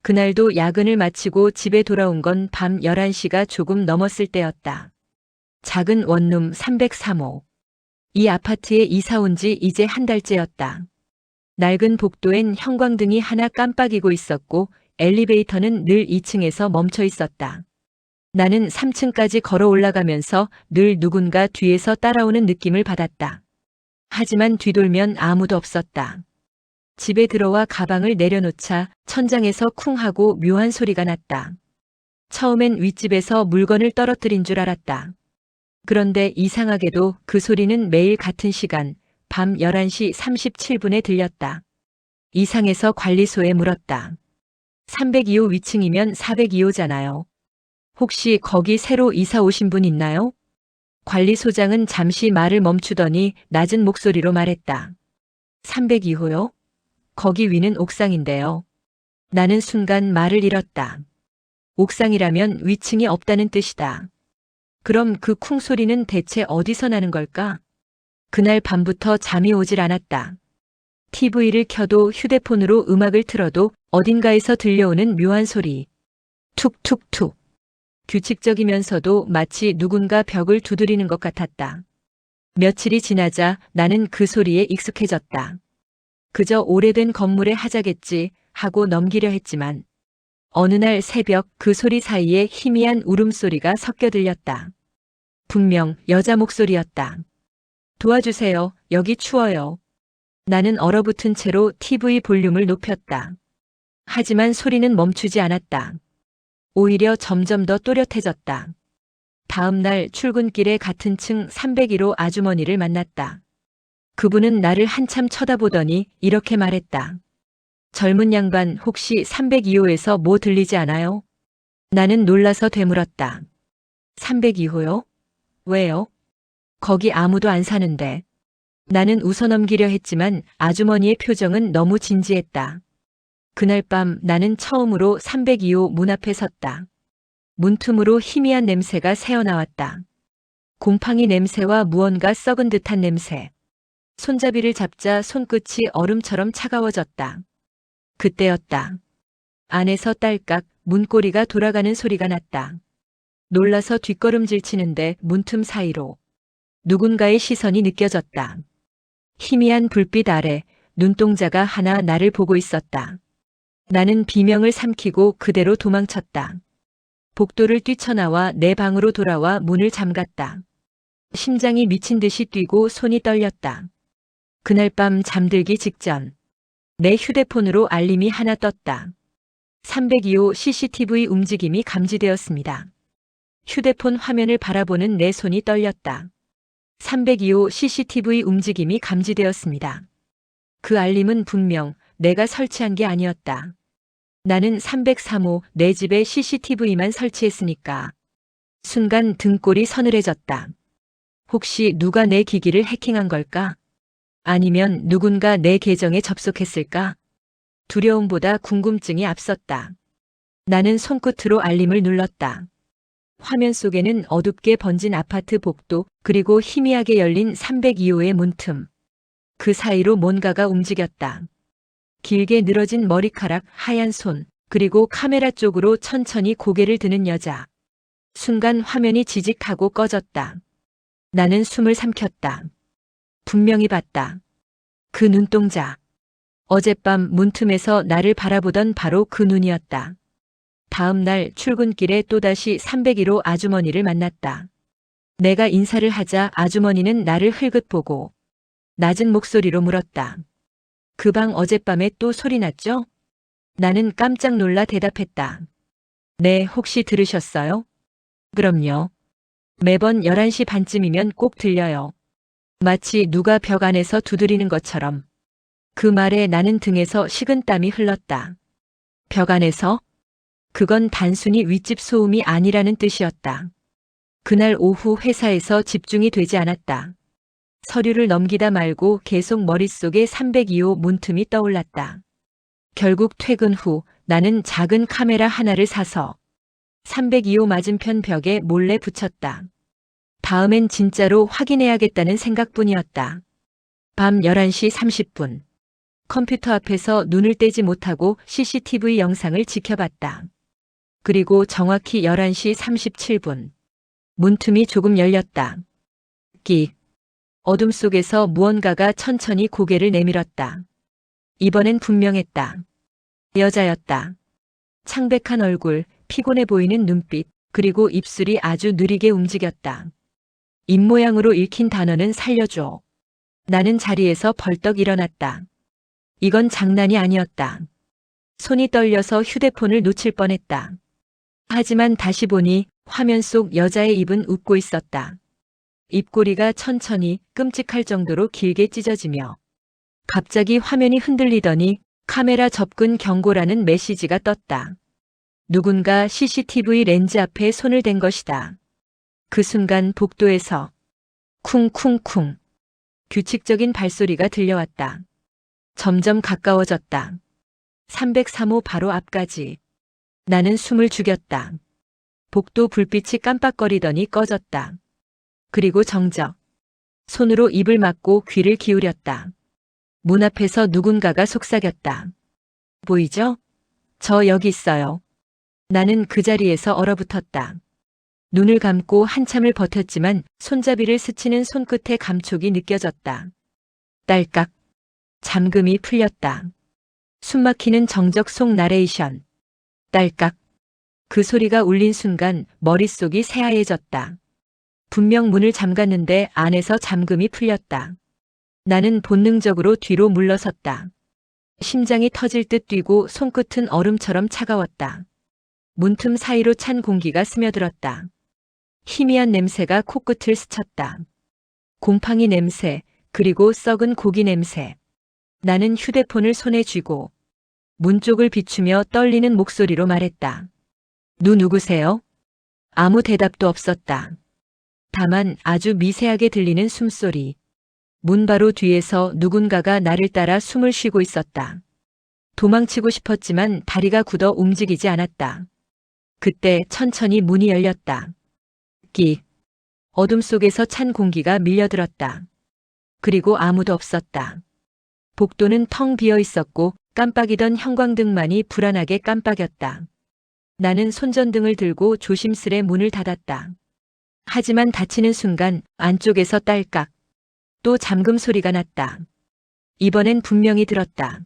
그날도 야근을 마치고 집에 돌아온 건 밤 11시가 조금 넘었을 때였다. 작은 원룸 303호. 이 아파트에 이사 온 지 이제 한 달째였다. 낡은 복도엔 형광등이 하나 깜빡이고 있었고 엘리베이터는 늘 2층에서 멈춰 있었다. 나는 3층까지 걸어 올라가면서 늘 누군가 뒤에서 따라오는 느낌을 받았다. 하지만 뒤돌면 아무도 없었다. 집에 들어와 가방을 내려놓자 천장에서 쿵 하고 묘한 소리가 났다. 처음엔 윗집에서 물건을 떨어뜨린 줄 알았다. 그런데 이상하게도 그 소리는 매일 같은 시간, 밤 11시 37분에 들렸다. 이상해서 관리소에 물었다. 302호 위층이면 402호잖아요. 혹시 거기 새로 이사 오신 분 있나요? 관리소장은 잠시 말을 멈추더니 낮은 목소리로 말했다. 302호요? 거기 위는 옥상인데요. 나는 순간 말을 잃었다. 옥상이라면 위층이 없다는 뜻이다. 그럼 그 쿵 소리는 대체 어디서 나는 걸까? 그날 밤부터 잠이 오질 않았다. TV를 켜도 휴대폰으로 음악을 틀어도 어딘가에서 들려오는 묘한 소리. 툭툭툭. 규칙적이면서도 마치 누군가 벽을 두드리는 것 같았다. 며칠이 지나자 나는 그 소리에 익숙해졌다. 그저 오래된 건물의 하자겠지 하고 넘기려 했지만 어느 날 새벽 그 소리 사이에 희미한 울음소리가 섞여 들렸다. 분명 여자 목소리였다. 도와주세요. 여기 추워요. 나는 얼어붙은 채로 TV 볼륨을 높였다. 하지만 소리는 멈추지 않았다. 오히려 점점 더 또렷해졌다. 다음 날 출근길에 같은 층 301호 아주머니를 만났다. 그분은 나를 한참 쳐다보더니 이렇게 말했다. 젊은 양반 혹시 302호에서 뭐 들리지 않아요? 나는 놀라서 되물었다. 302호요? 왜요? 거기 아무도 안 사는데. 나는 웃어넘기려 했지만 아주머니의 표정은 너무 진지했다. 그날 밤 나는 처음으로 302호 문 앞에 섰다. 문틈으로 희미한 냄새가 새어나왔다. 곰팡이 냄새와 무언가 썩은 듯한 냄새. 손잡이를 잡자 손끝이 얼음처럼 차가워졌다. 그때였다. 안에서 딸깍 문고리가 돌아가는 소리가 났다. 놀라서 뒷걸음질 치는데 문틈 사이로 누군가의 시선이 느껴졌다. 희미한 불빛 아래 눈동자가 하나 나를 보고 있었다. 나는 비명을 삼키고 그대로 도망쳤다. 복도를 뛰쳐나와 내 방으로 돌아와 문을 잠갔다. 심장이 미친 듯이 뛰고 손이 떨렸다. 그날 밤 잠들기 직전 내 휴대폰으로 알림이 하나 떴다. 302호 CCTV 움직임이 감지되었습니다. 휴대폰 화면을 바라보는 내 손이 떨렸다. 302호 CCTV 움직임이 감지되었습니다. 그 알림은 분명 내가 설치한 게 아니었다. 나는 303호 내 집에 CCTV만 설치했으니까. 순간 등골이 서늘해졌다. 혹시 누가 내 기기를 해킹한 걸까? 아니면 누군가 내 계정에 접속했을까? 두려움보다 궁금증이 앞섰다. 나는 손끝으로 알림을 눌렀다. 화면 속에는 어둡게 번진 아파트 복도 그리고 희미하게 열린 302호의 문틈. 그 사이로 뭔가가 움직였다. 길게 늘어진 머리카락, 하얀 손, 그리고 카메라 쪽으로 천천히 고개를 드는 여자. 순간 화면이 지직하고 꺼졌다. 나는 숨을 삼켰다. 분명히 봤다. 그 눈동자. 어젯밤 문틈에서 나를 바라보던 바로 그 눈이었다. 다음 날 출근길에 또다시 301호 아주머니를 만났다. 내가 인사를 하자 아주머니는 나를 흘긋 보고 낮은 목소리로 물었다. 그 방 어젯밤에 또 소리 났죠? 나는 깜짝 놀라 대답했다. 네, 혹시 들으셨어요? 그럼요. 매번 11시 반쯤이면 꼭 들려요. 마치 누가 벽 안에서 두드리는 것처럼. 그 말에 나는 등에서 식은땀이 흘렀다. 벽 안에서? 그건 단순히 윗집 소음이 아니라는 뜻이었다. 그날 오후 회사에서 집중이 되지 않았다. 서류를 넘기다 말고 계속 머릿속에 302호 문틈이 떠올랐다. 결국 퇴근 후 나는 작은 카메라 하나를 사서 302호 맞은편 벽에 몰래 붙였다. 다음엔 진짜로 확인해야겠다는 생각뿐이었다. 밤 11시 30분. 컴퓨터 앞에서 눈을 떼지 못하고 CCTV 영상을 지켜봤다. 그리고 정확히 11시 37분. 문틈이 조금 열렸다. 끽. 어둠 속에서 무언가가 천천히 고개를 내밀었다. 이번엔 분명했다. 여자였다. 창백한 얼굴, 피곤해 보이는 눈빛, 그리고 입술이 아주 느리게 움직였다. 입모양으로 읽힌 단어는 살려줘. 나는 자리에서 벌떡 일어났다. 이건 장난이 아니었다. 손이 떨려서 휴대폰을 놓칠 뻔했다. 하지만 다시 보니 화면 속 여자의 입은 웃고 있었다. 입꼬리가 천천히 끔찍할 정도로 길게 찢어지며 갑자기 화면이 흔들리더니 카메라 접근 경고라는 메시지가 떴다. 누군가 CCTV 렌즈 앞에 손을 댄 것이다. 그 순간 복도에서 쿵쿵쿵 규칙적인 발소리가 들려왔다. 점점 가까워졌다. 303호 바로 앞까지. 나는 숨을 죽였다. 복도 불빛이 깜빡거리더니 꺼졌다. 그리고 정적. 손으로 입을 막고 귀를 기울였다. 문 앞에서 누군가가 속삭였다. 보이죠? 저 여기 있어요. 나는 그 자리에서 얼어붙었다. 눈을 감고 한참을 버텼지만 손잡이를 스치는 손끝의 감촉이 느껴졌다. 딸깍. 잠금이 풀렸다. 숨막히는 정적 속 나레이션. 딸깍. 그 소리가 울린 순간 머릿속이 새하얘졌다. 분명 문을 잠갔는데 안에서 잠금이 풀렸다. 나는 본능적으로 뒤로 물러섰다. 심장이 터질 듯 뛰고 손끝은 얼음처럼 차가웠다. 문틈 사이로 찬 공기가 스며들었다. 희미한 냄새가 코끝을 스쳤다. 곰팡이 냄새, 그리고 썩은 고기 냄새. 나는 휴대폰을 손에 쥐고 문 쪽을 비추며 떨리는 목소리로 말했다. 누구세요? 아무 대답도 없었다. 다만 아주 미세하게 들리는 숨소리. 문 바로 뒤에서 누군가가 나를 따라 숨을 쉬고 있었다. 도망치고 싶었지만 다리가 굳어 움직이지 않았다. 그때 천천히 문이 열렸다. 끽. 어둠 속에서 찬 공기가 밀려들었다. 그리고 아무도 없었다. 복도는 텅 비어 있었고 깜빡이던 형광등만이 불안하게 깜빡였다. 나는 손전등을 들고 조심스레 문을 닫았다. 하지만 닫히는 순간 안쪽에서 딸깍. 또 잠금 소리가 났다. 이번엔 분명히 들었다.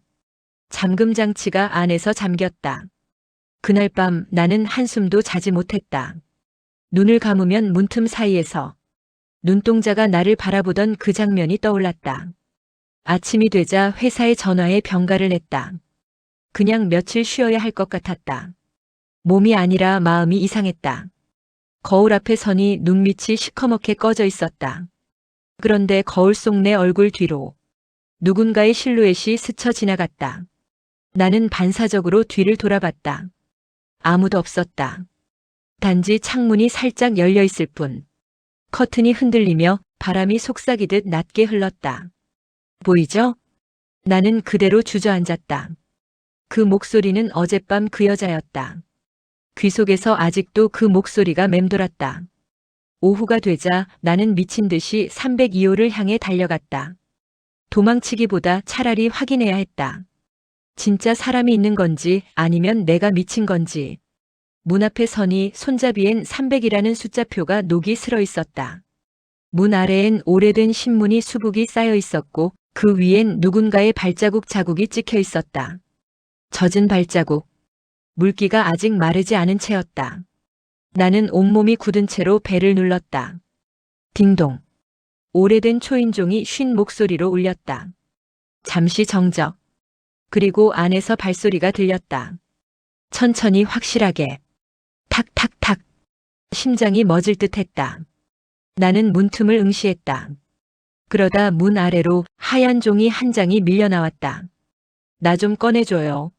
잠금 장치가 안에서 잠겼다. 그날 밤 나는 한숨도 자지 못했다. 눈을 감으면 문틈 사이에서 눈동자가 나를 바라보던 그 장면이 떠올랐다. 아침이 되자 회사에 전화해 병가를 냈다. 그냥 며칠 쉬어야 할 것 같았다. 몸이 아니라 마음이 이상했다. 거울 앞에 서니 눈밑이 시커멓게 꺼져 있었다. 그런데 거울 속 내 얼굴 뒤로 누군가의 실루엣이 스쳐 지나갔다. 나는 반사적으로 뒤를 돌아봤다. 아무도 없었다. 단지 창문이 살짝 열려 있을 뿐. 커튼이 흔들리며 바람이 속삭이듯 낮게 흘렀다. 보이죠? 나는 그대로 주저앉았다. 그 목소리는 어젯밤 그 여자였다. 귀 속에서 아직도 그 목소리가 맴돌았다. 오후가 되자 나는 미친 듯이 302호를 향해 달려갔다. 도망치기보다 차라리 확인해야 했다. 진짜 사람이 있는 건지 아니면 내가 미친 건지. 문 앞에 서니 손잡이엔 300이라는 숫자표가 녹이 슬어 있었다. 문 아래엔 오래된 신문이 수북이 쌓여 있었고 그 위엔 누군가의 발자국 자국이 찍혀 있었다. 젖은 발자국. 물기가 아직 마르지 않은 채였다. 나는 온몸이 굳은 채로 배를 눌렀다. 딩동. 오래된 초인종이 쉰 목소리로 울렸다. 잠시 정적. 그리고 안에서 발소리가 들렸다. 천천히 확실하게. 탁탁탁. 심장이 멎을 듯했다. 나는 문틈을 응시했다. 그러다 문 아래로 하얀 종이 한 장이 밀려나왔다. 나 좀 꺼내줘요.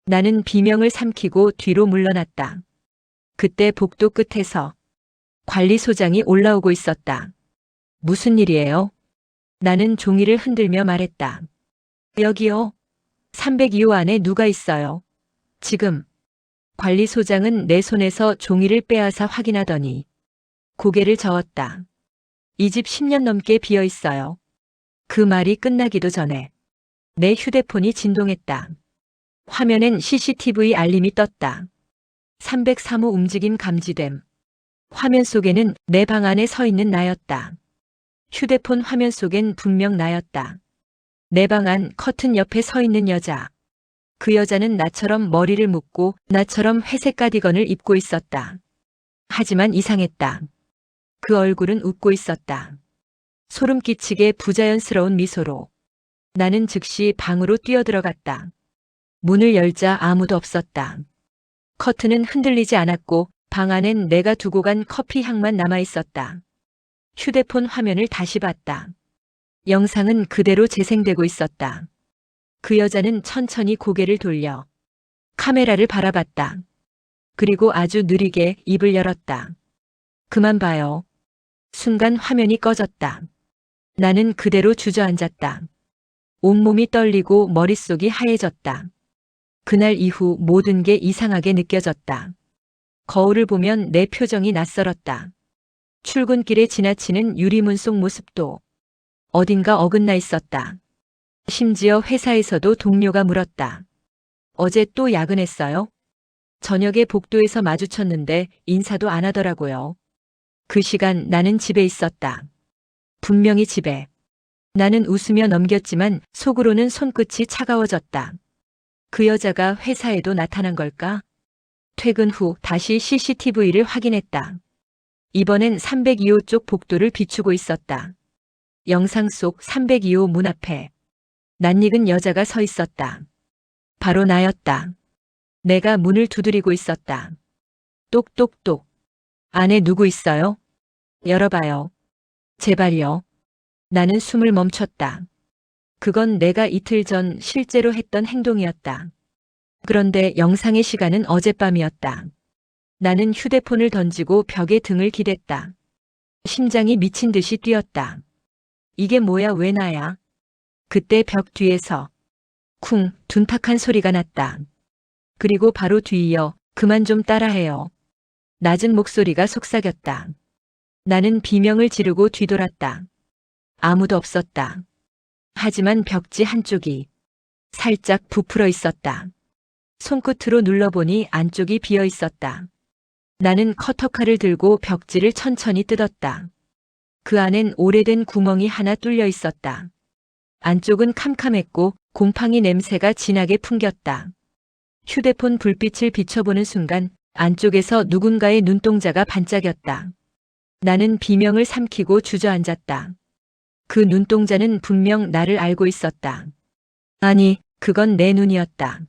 나는 비명을 삼키고 뒤로 물러났다. 그때 복도 끝에서 관리소장이 올라오고 있었다. 무슨 일이에요? 나는 종이를 흔들며 말했다. 여기요. 302호 안에 누가 있어요. 지금. 관리소장은 내 손에서 종이를 빼앗아 확인하더니 고개를 저었다. 이 집 10년 넘게 비어 있어요. 그 말이 끝나기도 전에 내 휴대폰이 진동했다. 화면엔 CCTV 알림이 떴다. 303호 움직임 감지됨. 화면 속에는 내 방 안에 서 있는 나였다. 휴대폰 화면 속엔 분명 나였다. 내 방 안 커튼 옆에 서 있는 여자. 그 여자는 나처럼 머리를 묶고 나처럼 회색 가디건을 입고 있었다. 하지만 이상했다. 그 얼굴은 웃고 있었다. 소름 끼치게 부자연스러운 미소로. 나는 즉시 방으로 뛰어들어갔다. 문을 열자 아무도 없었다. 커튼은 흔들리지 않았고 방 안엔 내가 두고 간 커피 향만 남아 있었다. 휴대폰 화면을 다시 봤다. 영상은 그대로 재생되고 있었다. 그 여자는 천천히 고개를 돌려 카메라를 바라봤다. 그리고 아주 느리게 입을 열었다. 그만 봐요. 순간 화면이 꺼졌다. 나는 그대로 주저앉았다. 온몸이 떨리고 머릿속이 하얘졌다. 그날 이후 모든 게 이상하게 느껴졌다. 거울을 보면 내 표정이 낯설었다. 출근길에 지나치는 유리문 속 모습도 어딘가 어긋나 있었다. 심지어 회사에서도 동료가 물었다. 어제 또 야근했어요? 저녁에 복도에서 마주쳤는데 인사도 안 하더라고요. 그 시간 나는 집에 있었다. 분명히 집에. 나는 웃으며 넘겼지만 속으로는 손끝이 차가워졌다. 그 여자가 회사에도 나타난 걸까? 퇴근 후 다시 CCTV를 확인했다. 이번엔 302호 쪽 복도를 비추고 있었다. 영상 속 302호 문 앞에 낯익은 여자가 서 있었다. 바로 나였다. 내가 문을 두드리고 있었다. 똑똑똑. 안에 누구 있어요? 열어봐요. 제발요. 나는 숨을 멈췄다. 그건 내가 이틀 전 실제로 했던 행동이었다. 그런데 영상의 시간은 어젯밤이었다. 나는 휴대폰을 던지고 벽에 등을 기댔다. 심장이 미친 듯이 뛰었다. 이게 뭐야, 왜 나야? 그때 벽 뒤에서 쿵 둔탁한 소리가 났다. 그리고 바로 뒤이어 그만 좀 따라해요. 낮은 목소리가 속삭였다. 나는 비명을 지르고 뒤돌았다. 아무도 없었다. 하지만 벽지 한쪽이 살짝 부풀어 있었다. 손끝으로 눌러보니 안쪽이 비어 있었다. 나는 커터칼을 들고 벽지를 천천히 뜯었다. 그 안엔 오래된 구멍이 하나 뚫려 있었다. 안쪽은 캄캄했고 곰팡이 냄새가 진하게 풍겼다. 휴대폰 불빛을 비춰보는 순간 안쪽에서 누군가의 눈동자가 반짝였다. 나는 비명을 삼키고 주저앉았다. 그 눈동자는 분명 나를 알고 있었다. 아니, 그건 내 눈이었다.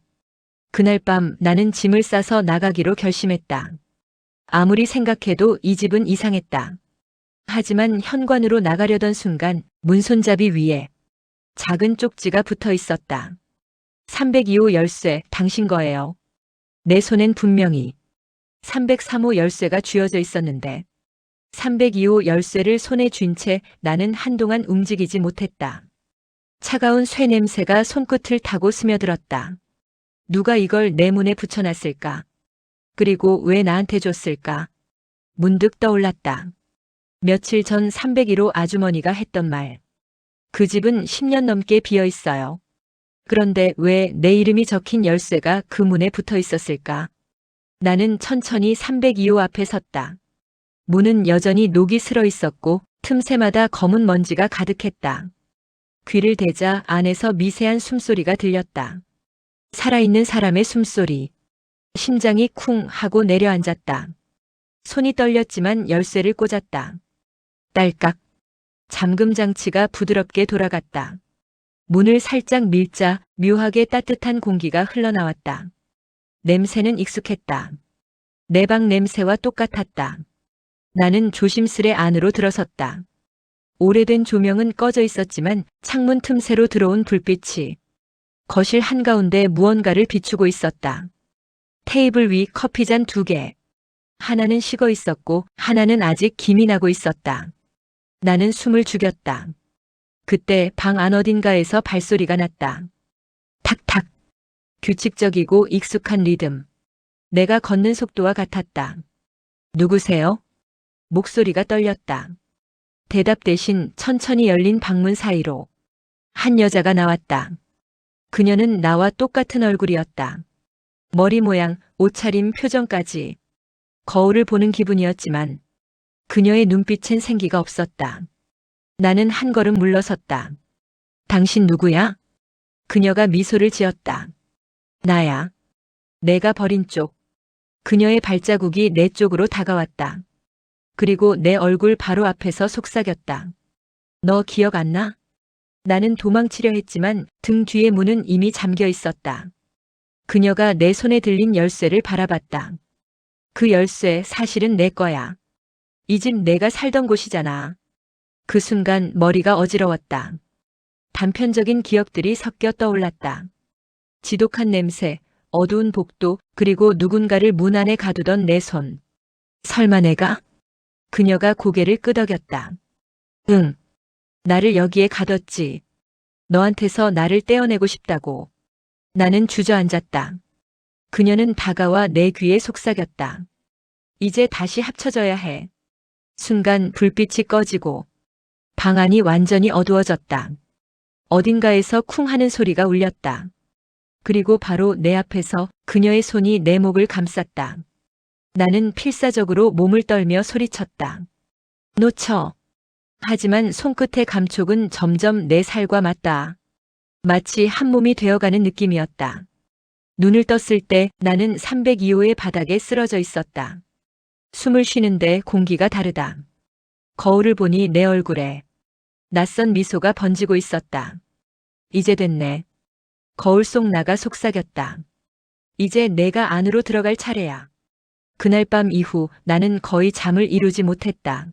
그날 밤 나는 짐을 싸서 나가기로 결심했다. 아무리 생각해도 이 집은 이상했다. 하지만 현관으로 나가려던 순간 문손잡이 위에 작은 쪽지가 붙어 있었다. 302호 열쇠, 당신 거예요. 내 손엔 분명히 303호 열쇠가 쥐어져 있었는데 302호 열쇠를 손에 쥔 채 나는 한동안 움직이지 못했다. 차가운 쇠 냄새가 손끝을 타고 스며들었다. 누가 이걸 내 문에 붙여놨을까? 그리고 왜 나한테 줬을까? 문득 떠올랐다. 며칠 전 301호 아주머니가 했던 말. 그 집은 10년 넘게 비어 있어요. 그런데 왜 내 이름이 적힌 열쇠가 그 문에 붙어 있었을까? 나는 천천히 302호 앞에 섰다. 문은 여전히 녹이 슬어 있었고 틈새마다 검은 먼지가 가득했다. 귀를 대자 안에서 미세한 숨소리가 들렸다. 살아있는 사람의 숨소리. 심장이 쿵 하고 내려앉았다. 손이 떨렸지만 열쇠를 꽂았다. 딸깍. 잠금 장치가 부드럽게 돌아갔다. 문을 살짝 밀자 묘하게 따뜻한 공기가 흘러나왔다. 냄새는 익숙했다. 내 방 냄새와 똑같았다. 나는 조심스레 안으로 들어섰다. 오래된 조명은 꺼져 있었지만 창문 틈새로 들어온 불빛이 거실 한가운데 무언가를 비추고 있었다. 테이블 위 커피잔 2개. 하나는 식어 있었고 하나는 아직 김이 나고 있었다. 나는 숨을 죽였다. 그때 방 안 어딘가에서 발소리가 났다. 탁탁. 규칙적이고 익숙한 리듬. 내가 걷는 속도와 같았다. 누구세요? 목소리가 떨렸다. 대답 대신 천천히 열린 방문 사이로 한 여자가 나왔다. 그녀는 나와 똑같은 얼굴이었다. 머리 모양, 옷차림, 표정까지. 거울을 보는 기분이었지만 그녀의 눈빛엔 생기가 없었다. 나는 한 걸음 물러섰다. 당신 누구야? 그녀가 미소를 지었다. 나야. 내가 버린 쪽. 그녀의 발자국이 내 쪽으로 다가왔다. 그리고 내 얼굴 바로 앞에서 속삭였다. 너 기억 안 나? 나는 도망치려 했지만 등 뒤의 문은 이미 잠겨 있었다. 그녀가 내 손에 들린 열쇠를 바라봤다. 그 열쇠 사실은 내 거야. 이 집 내가 살던 곳이잖아. 그 순간 머리가 어지러웠다. 단편적인 기억들이 섞여 떠올랐다. 지독한 냄새, 어두운 복도, 그리고 누군가를 문 안에 가두던 내 손. 설마 내가? 그녀가 고개를 끄덕였다. 응. 나를 여기에 가뒀지. 너한테서 나를 떼어내고 싶다고. 나는 주저앉았다. 그녀는 다가와 내 귀에 속삭였다. 이제 다시 합쳐져야 해. 순간 불빛이 꺼지고 방 안이 완전히 어두워졌다. 어딘가에서 쿵 하는 소리가 울렸다. 그리고 바로 내 앞에서 그녀의 손이 내 목을 감쌌다. 나는 필사적으로 몸을 떨며 소리쳤다. 놓쳐. 하지만 손끝의 감촉은 점점 내 살과 맞다. 마치 한 몸이 되어가는 느낌이었다. 눈을 떴을 때 나는 302호의 바닥에 쓰러져 있었다. 숨을 쉬는데 공기가 다르다. 거울을 보니 내 얼굴에 낯선 미소가 번지고 있었다. 이제 됐네. 거울 속 나가 속삭였다. 이제 내가 안으로 들어갈 차례야. 그날 밤 이후 나는 거의 잠을 이루지 못했다.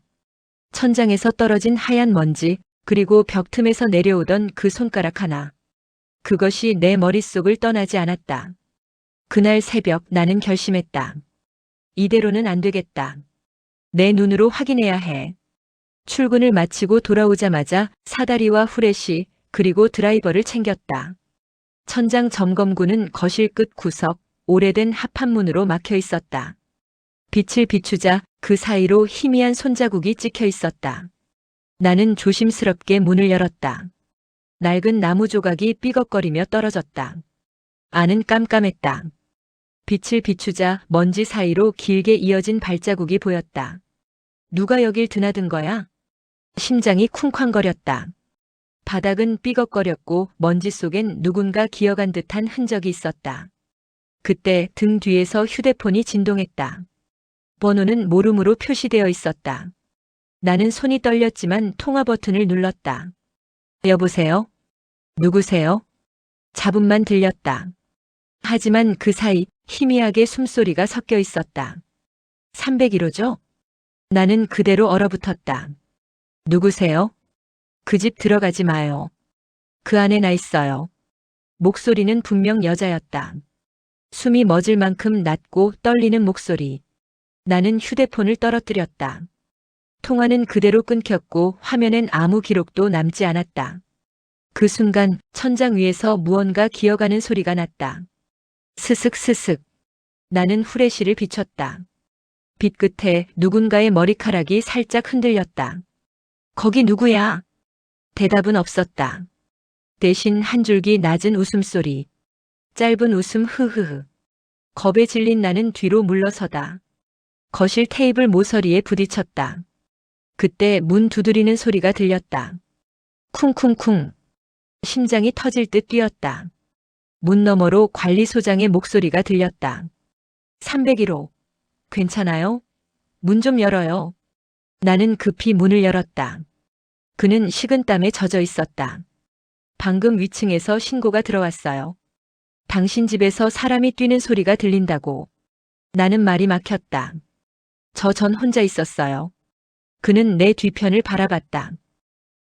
천장에서 떨어진 하얀 먼지, 그리고 벽 틈에서 내려오던 그 손가락 하나. 그것이 내 머릿속을 떠나지 않았다. 그날 새벽 나는 결심했다. 이대로는 안 되겠다. 내 눈으로 확인해야 해. 출근을 마치고 돌아오자마자 사다리와 후레쉬, 그리고 드라이버를 챙겼다. 천장 점검구는 거실 끝 구석, 오래된 합판문으로 막혀 있었다. 빛을 비추자 그 사이로 희미한 손자국이 찍혀 있었다. 나는 조심스럽게 문을 열었다. 낡은 나무 조각이 삐걱거리며 떨어졌다. 안은 깜깜했다. 빛을 비추자 먼지 사이로 길게 이어진 발자국이 보였다. 누가 여길 드나든 거야? 심장이 쿵쾅거렸다. 바닥은 삐걱거렸고 먼지 속엔 누군가 기어간 듯한 흔적이 있었다. 그때 등 뒤에서 휴대폰이 진동했다. 번호는 모름으로 표시되어 있었다. 나는 손이 떨렸지만 통화 버튼을 눌렀다. 여보세요? 누구세요? 잡음만 들렸다. 하지만 그 사이 희미하게 숨소리가 섞여 있었다. 301호죠? 나는 그대로 얼어붙었다. 누구세요? 그 집 들어가지 마요. 그 안에 나 있어요. 목소리는 분명 여자였다. 숨이 멎을 만큼 낮고 떨리는 목소리. 나는 휴대폰을 떨어뜨렸다. 통화는 그대로 끊겼고 화면엔 아무 기록도 남지 않았다. 그 순간 천장 위에서 무언가 기어가는 소리가 났다. 스슥 스슥. 나는 후레쉬를 비췄다. 빛 끝에 누군가의 머리카락이 살짝 흔들렸다. 거기 누구야? 대답은 없었다. 대신 한 줄기 낮은 웃음소리. 짧은 웃음 흐흐흐. 겁에 질린 나는 뒤로 물러서다. 거실 테이블 모서리에 부딪혔다. 그때 문 두드리는 소리가 들렸다. 쿵쿵쿵. 심장이 터질 듯 뛰었다. 문 너머로 관리소장의 목소리가 들렸다. 301호. 괜찮아요? 문 좀 열어요. 나는 급히 문을 열었다. 그는 식은땀에 젖어 있었다. 방금 위층에서 신고가 들어왔어요. 당신 집에서 사람이 뛰는 소리가 들린다고. 나는 말이 막혔다. 저 전 혼자 있었어요. 그는 내 뒤편을 바라봤다.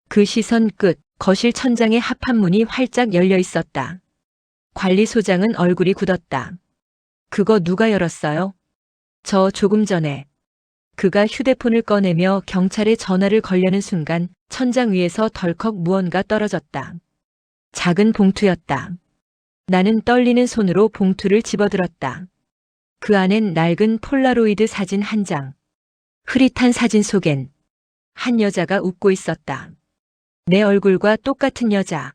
그 시선 끝, 거실 천장의 합판문이 활짝 열려 있었다. 관리소장은 얼굴이 굳었다. 그거 누가 열었어요? 저 조금 전에. 그가 휴대폰을 꺼내며 경찰에 전화를 걸려는 순간 천장 위에서 덜컥 무언가 떨어졌다. 작은 봉투였다. 나는 떨리는 손으로 봉투를 집어들었다. 그 안엔 낡은 폴라로이드 사진 한 장. 흐릿한 사진 속엔 한 여자가 웃고 있었다. 내 얼굴과 똑같은 여자.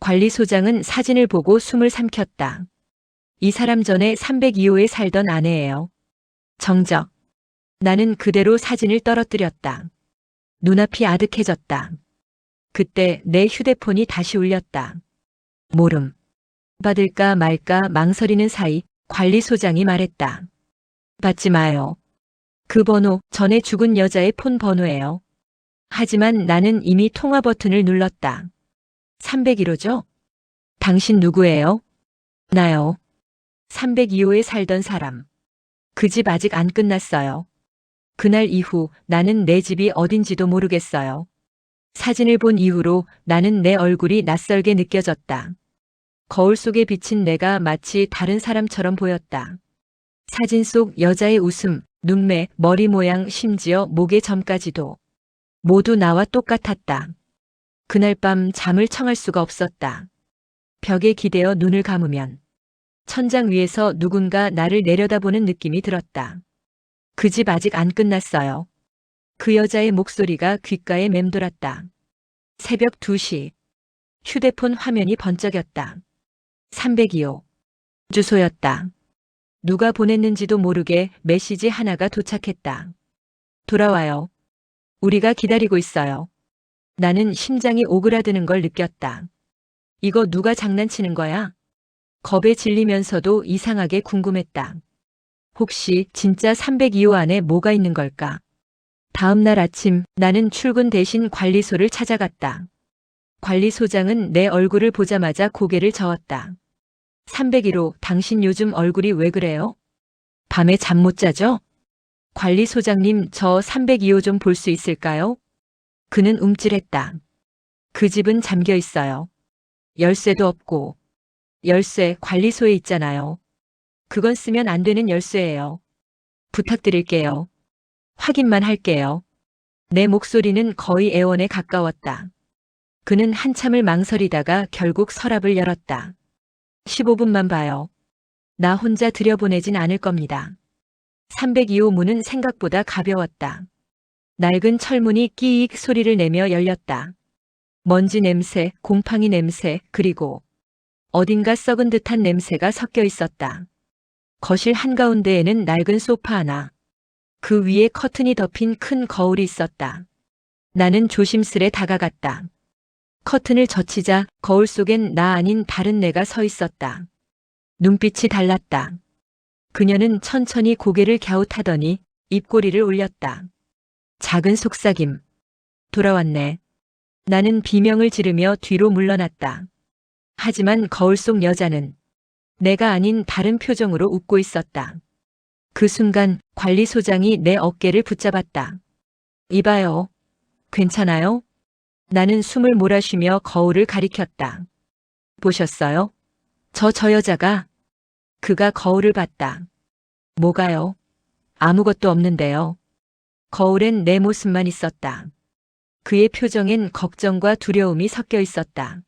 관리소장은 사진을 보고 숨을 삼켰다. 이 사람 전에 302호에 살던 아내예요. 정적. 나는 그대로 사진을 떨어뜨렸다. 눈앞이 아득해졌다. 그때 내 휴대폰이 다시 울렸다. 모름. 받을까 말까 망설이는 사이 관리소장이 말했다. 받지 마요. 그 번호 전에 죽은 여자의 폰 번호예요. 하지만 나는 이미 통화 버튼을 눌렀다. 301호죠? 당신 누구예요? 나요. 302호에 살던 사람. 그 집 아직 안 끝났어요. 그날 이후 나는 내 집이 어딘지도 모르겠어요. 사진을 본 이후로 나는 내 얼굴이 낯설게 느껴졌다. 거울 속에 비친 내가 마치 다른 사람처럼 보였다. 사진 속 여자의 웃음, 눈매, 머리 모양, 심지어 목의 점까지도 모두 나와 똑같았다. 그날 밤 잠을 청할 수가 없었다. 벽에 기대어 눈을 감으면 천장 위에서 누군가 나를 내려다보는 느낌이 들었다. 그 집 아직 안 끝났어요. 그 여자의 목소리가 귓가에 맴돌았다. 새벽 2시. 휴대폰 화면이 번쩍였다. 302호. 주소였다. 누가 보냈는지도 모르게 메시지 하나가 도착했다. 돌아와요. 우리가 기다리고 있어요. 나는 심장이 오그라드는 걸 느꼈다. 이거 누가 장난치는 거야? 겁에 질리면서도 이상하게 궁금했다. 혹시 진짜 302호 안에 뭐가 있는 걸까? 다음 날 아침 나는 출근 대신 관리소를 찾아갔다. 관리소장은 내 얼굴을 보자마자 고개를 저었다. 301호, 당신 요즘 얼굴이 왜 그래요? 밤에 잠 못 자죠? 관리소장님, 저 302호 좀 볼 수 있을까요? 그는 움찔했다. 그 집은 잠겨 있어요. 열쇠도 없고. 열쇠 관리소에 있잖아요. 그건 쓰면 안 되는 열쇠예요. 부탁드릴게요. 확인만 할게요. 내 목소리는 거의 애원에 가까웠다. 그는 한참을 망설이다가 결국 서랍을 열었다. 15분만 봐요. 나 혼자 들여보내진 않을 겁니다. 302호 문은 생각보다 가벼웠다. 낡은 철문이 끼익 소리를 내며 열렸다. 먼지 냄새, 곰팡이 냄새, 그리고 어딘가 썩은 듯한 냄새가 섞여 있었다. 거실 한가운데에는 낡은 소파 하나. 그 위에 커튼이 덮인 큰 거울이 있었다. 나는 조심스레 다가갔다. 커튼을 젖히자 거울 속엔 나 아닌 다른 내가 서 있었다. 눈빛이 달랐다. 그녀는 천천히 고개를 갸웃하더니 입꼬리를 올렸다. 작은 속삭임. 돌아왔네. 나는 비명을 지르며 뒤로 물러났다. 하지만 거울 속 여자는 내가 아닌 다른 표정으로 웃고 있었다. 그 순간 관리소장이 내 어깨를 붙잡았다. 이봐요. 괜찮아요? 나는 숨을 몰아쉬며 거울을 가리켰다. 보셨어요? 저 여자가. 그가 거울을 봤다. 뭐가요? 아무것도 없는데요. 거울엔 내 모습만 있었다. 그의 표정엔 걱정과 두려움이 섞여 있었다.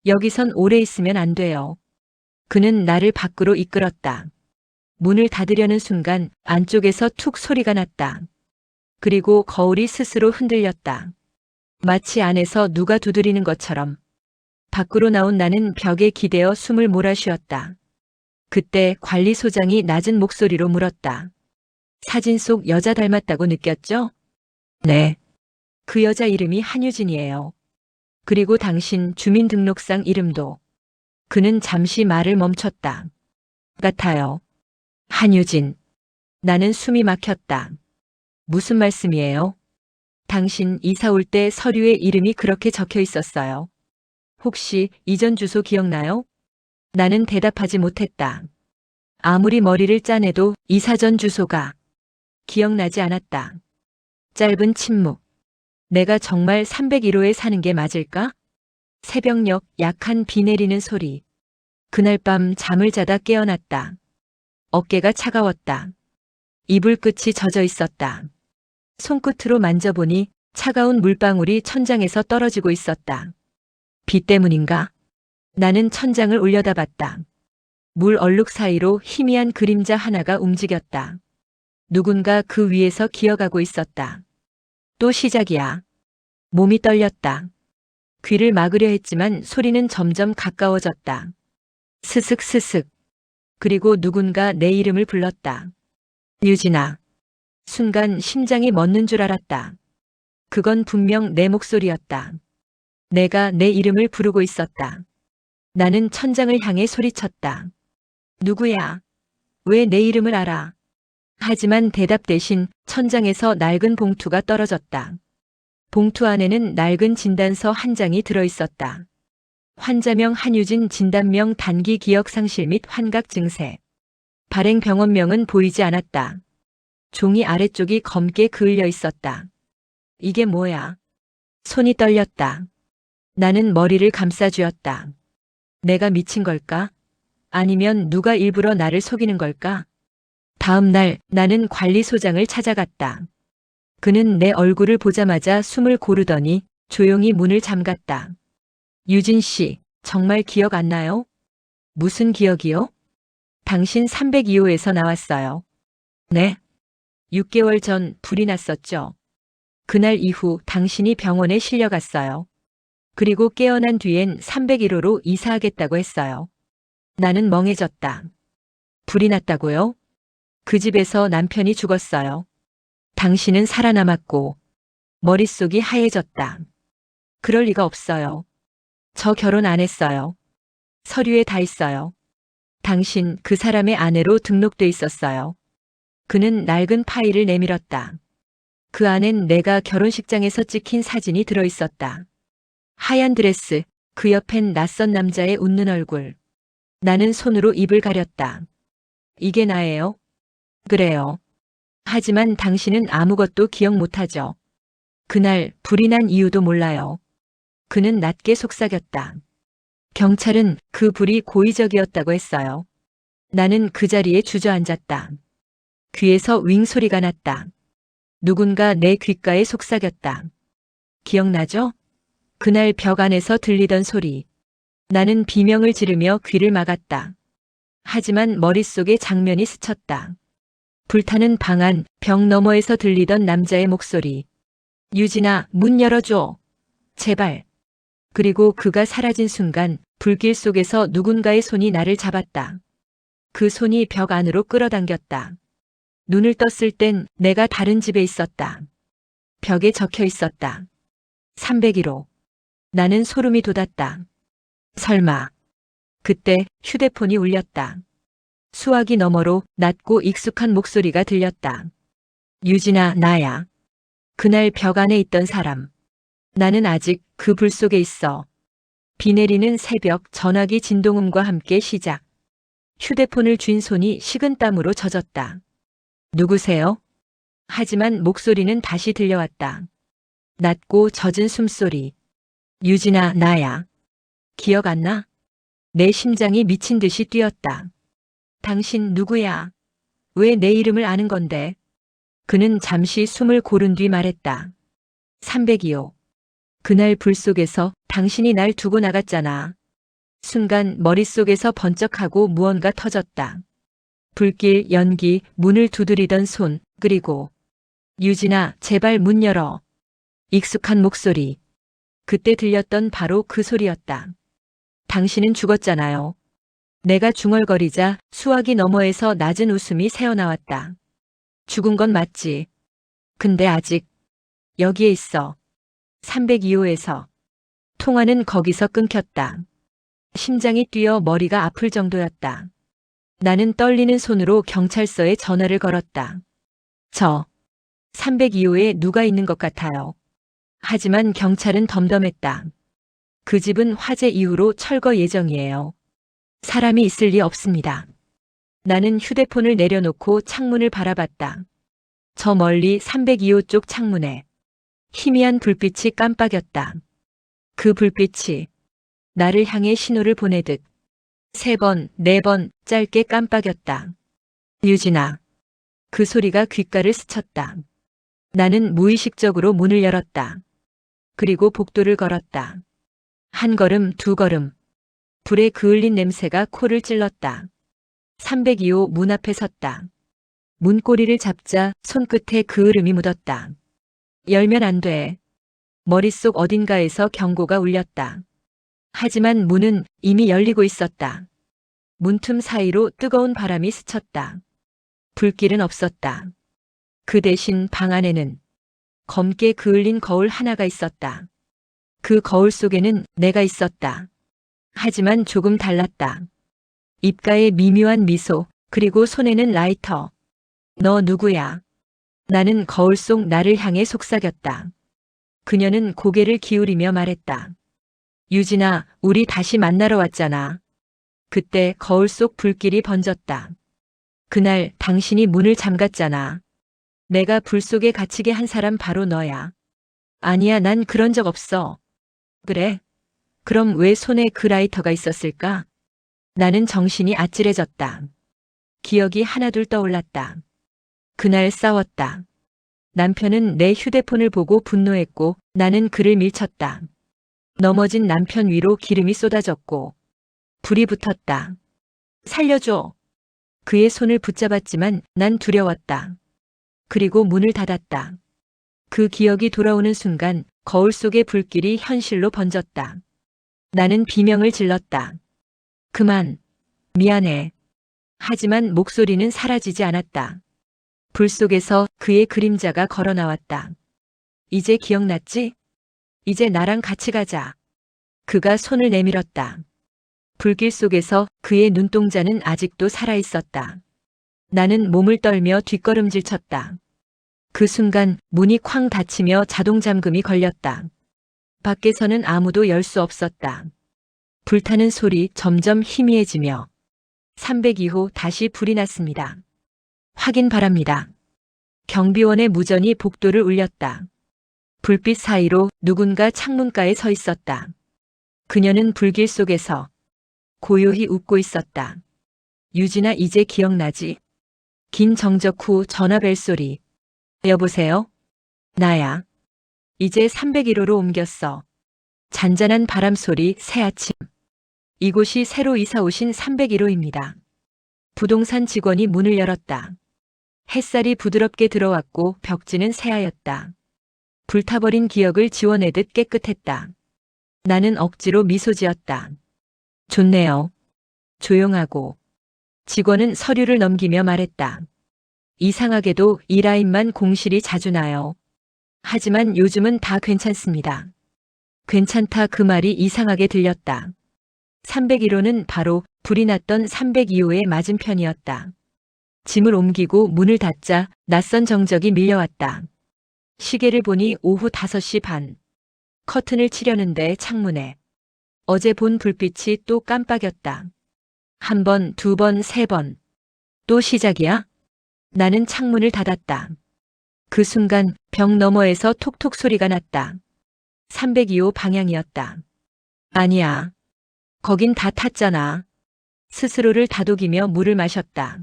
여기선 오래 있으면 안 돼요. 그는 나를 밖으로 이끌었다. 문을 닫으려는 순간 안쪽에서 툭 소리가 났다. 그리고 거울이 스스로 흔들렸다. 마치 안에서 누가 두드리는 것처럼. 밖으로 나온 나는 벽에 기대어 숨을 몰아쉬었다. 그때 관리소장이 낮은 목소리로 물었다. 사진 속 여자 닮았다고 느꼈죠? 네. 그 여자 이름이 한유진이에요. 그리고 당신 주민등록상 이름도. 그는 잠시 말을 멈췄다. 같아요. 한유진. 나는 숨이 막혔다. 무슨 말씀이에요? 당신 이사 올 때 서류에 이름이 그렇게 적혀 있었어요. 혹시 이전 주소 기억나요? 나는 대답하지 못했다. 아무리 머리를 짜내도 이사 전 주소가 기억나지 않았다. 짧은 침묵. 내가 정말 301호에 사는 게 맞을까? 새벽녘 약한 비 내리는 소리. 그날 밤 잠을 자다 깨어났다. 어깨가 차가웠다. 이불 끝이 젖어 있었다. 손끝으로 만져보니 차가운 물방울이 천장에서 떨어지고 있었다. 비 때문인가? 나는 천장을 올려다봤다. 물 얼룩 사이로 희미한 그림자 하나가 움직였다. 누군가 그 위에서 기어가고 있었다. 또 시작이야. 몸이 떨렸다. 귀를 막으려 했지만 소리는 점점 가까워졌다. 스슥 스슥. 그리고 누군가 내 이름을 불렀다. 유진아. 순간 심장이 멎는 줄 알았다. 그건 분명 내 목소리였다. 내가 내 이름을 부르고 있었다. 나는 천장을 향해 소리쳤다. 누구야? 왜 내 이름을 알아? 하지만 대답 대신 천장에서 낡은 봉투가 떨어졌다. 봉투 안에는 낡은 진단서 한 장이 들어있었다. 환자명 한유진, 진단명 단기 기억 상실 및 환각 증세. 발행 병원명은 보이지 않았다. 종이 아래쪽이 검게 그을려 있었다. 이게 뭐야? 손이 떨렸다. 나는 머리를 감싸쥐었다. 내가 미친 걸까? 아니면 누가 일부러 나를 속이는 걸까? 다음 날 나는 관리소장을 찾아갔다. 그는 내 얼굴을 보자마자 숨을 고르더니 조용히 문을 잠갔다. 유진 씨, 정말 기억 안 나요? 무슨 기억이요? 당신 302호에서 나왔어요. 네. 6개월 전 불이 났었죠. 그날 이후 당신이 병원에 실려갔어요. 그리고 깨어난 뒤엔 301호로 이사하겠다고 했어요. 나는 멍해졌다. 불이 났다고요? 그 집에서 남편이 죽었어요. 당신은 살아남았고 머릿속이 하얘졌다. 그럴 리가 없어요. 저 결혼 안 했어요. 서류에 다 있어요. 당신 그 사람의 아내로 등록돼 있었어요. 그는 낡은 파일을 내밀었다. 그 안엔 내가 결혼식장에서 찍힌 사진이 들어있었다. 하얀 드레스, 그 옆엔 낯선 남자의 웃는 얼굴. 나는 손으로 입을 가렸다. 이게 나예요? 그래요. 하지만 당신은 아무것도 기억 못하죠. 그날 불이 난 이유도 몰라요. 그는 낮게 속삭였다. 경찰은 그 불이 고의적이었다고 했어요. 나는 그 자리에 주저앉았다. 귀에서 윙 소리가 났다. 누군가 내 귓가에 속삭였다. 기억나죠? 그날 벽 안에서 들리던 소리. 나는 비명을 지르며 귀를 막았다. 하지만 머릿속에 장면이 스쳤다. 불타는 방 안, 벽 너머에서 들리던 남자의 목소리. 유진아, 문 열어줘. 제발. 그리고 그가 사라진 순간 불길 속에서 누군가의 손이 나를 잡았다. 그 손이 벽 안으로 끌어당겼다. 눈을 떴을 땐 내가 다른 집에 있었다. 벽에 적혀 있었다. 301호. 나는 소름이 돋았다. 설마. 그때 휴대폰이 울렸다. 수화기 너머로 낮고 익숙한 목소리가 들렸다. 유진아, 나야. 그날 벽 안에 있던 사람. 나는 아직 그 불 속에 있어. 비 내리는 새벽 전화기 진동음과 함께 시작. 휴대폰을 쥔 손이 식은땀으로 젖었다. 누구세요? 하지만 목소리는 다시 들려왔다. 낮고 젖은 숨소리. 유진아, 나야. 기억 안 나? 내 심장이 미친 듯이 뛰었다. 당신 누구야? 왜 내 이름을 아는 건데? 그는 잠시 숨을 고른 뒤 말했다. 302호. 그날 불 속에서 당신이 날 두고 나갔잖아. 순간 머릿속에서 번쩍하고 무언가 터졌다. 불길, 연기, 문을 두드리던 손, 그리고 유진아, 제발 문 열어. 익숙한 목소리. 그때 들렸던 바로 그 소리였다. 당신은 죽었잖아요. 내가 중얼거리자 수화기 너머에서 낮은 웃음이 새어나왔다. 죽은 건 맞지. 근데 아직 여기에 있어. 302호에서. 통화는 거기서 끊겼다. 심장이 뛰어 머리가 아플 정도였다. 나는 떨리는 손으로 경찰서에 전화를 걸었다. 저 302호에 누가 있는 것 같아요. 하지만 경찰은 덤덤했다. 그 집은 화재 이후로 철거 예정이에요. 사람이 있을 리 없습니다. 나는 휴대폰을 내려놓고 창문을 바라봤다. 저 멀리 302호 쪽 창문에 희미한 불빛이 깜빡였다. 그 불빛이 나를 향해 신호를 보내듯 3번, 4번 짧게 깜빡였다. 유진아. 그 소리가 귓가를 스쳤다. 나는 무의식적으로 문을 열었다. 그리고 복도를 걸었다. 한 걸음, 두 걸음. 불에 그을린 냄새가 코를 찔렀다. 302호 문 앞에 섰다. 문고리를 잡자 손끝에 그을음이 묻었다. 열면 안 돼. 머릿속 어딘가에서 경고가 울렸다. 하지만 문은 이미 열리고 있었다. 문틈 사이로 뜨거운 바람이 스쳤다. 불길은 없었다. 그 대신 방 안에는 검게 그을린 거울 하나가 있었다. 그 거울 속에는 내가 있었다. 하지만 조금 달랐다. 입가에 미묘한 미소, 그리고 손에는 라이터. 너 누구야? 나는 거울 속 나를 향해 속삭였다. 그녀는 고개를 기울이며 말했다. 유진아, 우리 다시 만나러 왔잖아. 그때 거울 속 불길이 번졌다. 그날 당신이 문을 잠갔잖아. 내가 불 속에 갇히게 한 사람 바로 너야. 아니야, 난 그런 적 없어. 그래? 그럼 왜 손에 그 라이터가 있었을까? 나는 정신이 아찔해졌다. 기억이 하나둘 떠올랐다. 그날 싸웠다. 남편은 내 휴대폰을 보고 분노했고 나는 그를 밀쳤다. 넘어진 남편 위로 기름이 쏟아졌고 불이 붙었다. 살려줘. 그의 손을 붙잡았지만 난 두려웠다. 그리고 문을 닫았다. 그 기억이 돌아오는 순간 거울 속의 불길이 현실로 번졌다. 나는 비명을 질렀다. 그만. 미안해. 하지만 목소리는 사라지지 않았다. 불 속에서 그의 그림자가 걸어 나왔다. 이제 기억났지? 이제 나랑 같이 가자. 그가 손을 내밀었다. 불길 속에서 그의 눈동자는 아직도 살아있었다. 나는 몸을 떨며 뒷걸음질 쳤다. 그 순간 문이 쾅 닫히며 자동 잠금이 걸렸다. 밖에서는 아무도 열 수 없었다. 불타는 소리 점점 희미해지며 302호 다시 불이 났습니다. 확인 바랍니다. 경비원의 무전이 복도를 울렸다. 불빛 사이로 누군가 창문가에 서 있었다. 그녀는 불길 속에서 고요히 웃고 있었다. 유진아, 이제 기억나지? 긴 정적 후 전화 벨소리. 여보세요? 나야. 이제 301호로 옮겼어. 잔잔한 바람 소리, 새아침. 이곳이 새로 이사 오신 301호입니다. 부동산 직원이 문을 열었다. 햇살이 부드럽게 들어왔고 벽지는 새하였다. 불타버린 기억을 지워내듯 깨끗했다. 나는 억지로 미소 지었다. 좋네요. 조용하고. 직원은 서류를 넘기며 말했다. 이상하게도 이 라인만 공실이 자주 나요. 하지만 요즘은 다 괜찮습니다. 괜찮다, 그 말이 이상하게 들렸다. 301호는 바로 불이 났던 302호의 맞은편이었다. 짐을 옮기고 문을 닫자 낯선 정적이 밀려왔다. 시계를 보니 오후 5시 반. 커튼을 치려는데 창문에 어제 본 불빛이 또 깜빡였다. 한 번, 두 번, 세 번. 또 시작이야? 나는 창문을 닫았다. 그 순간 벽 너머에서 톡톡 소리가 났다. 302호 방향이었다. 아니야. 거긴 다 탔잖아. 스스로를 다독이며 물을 마셨다.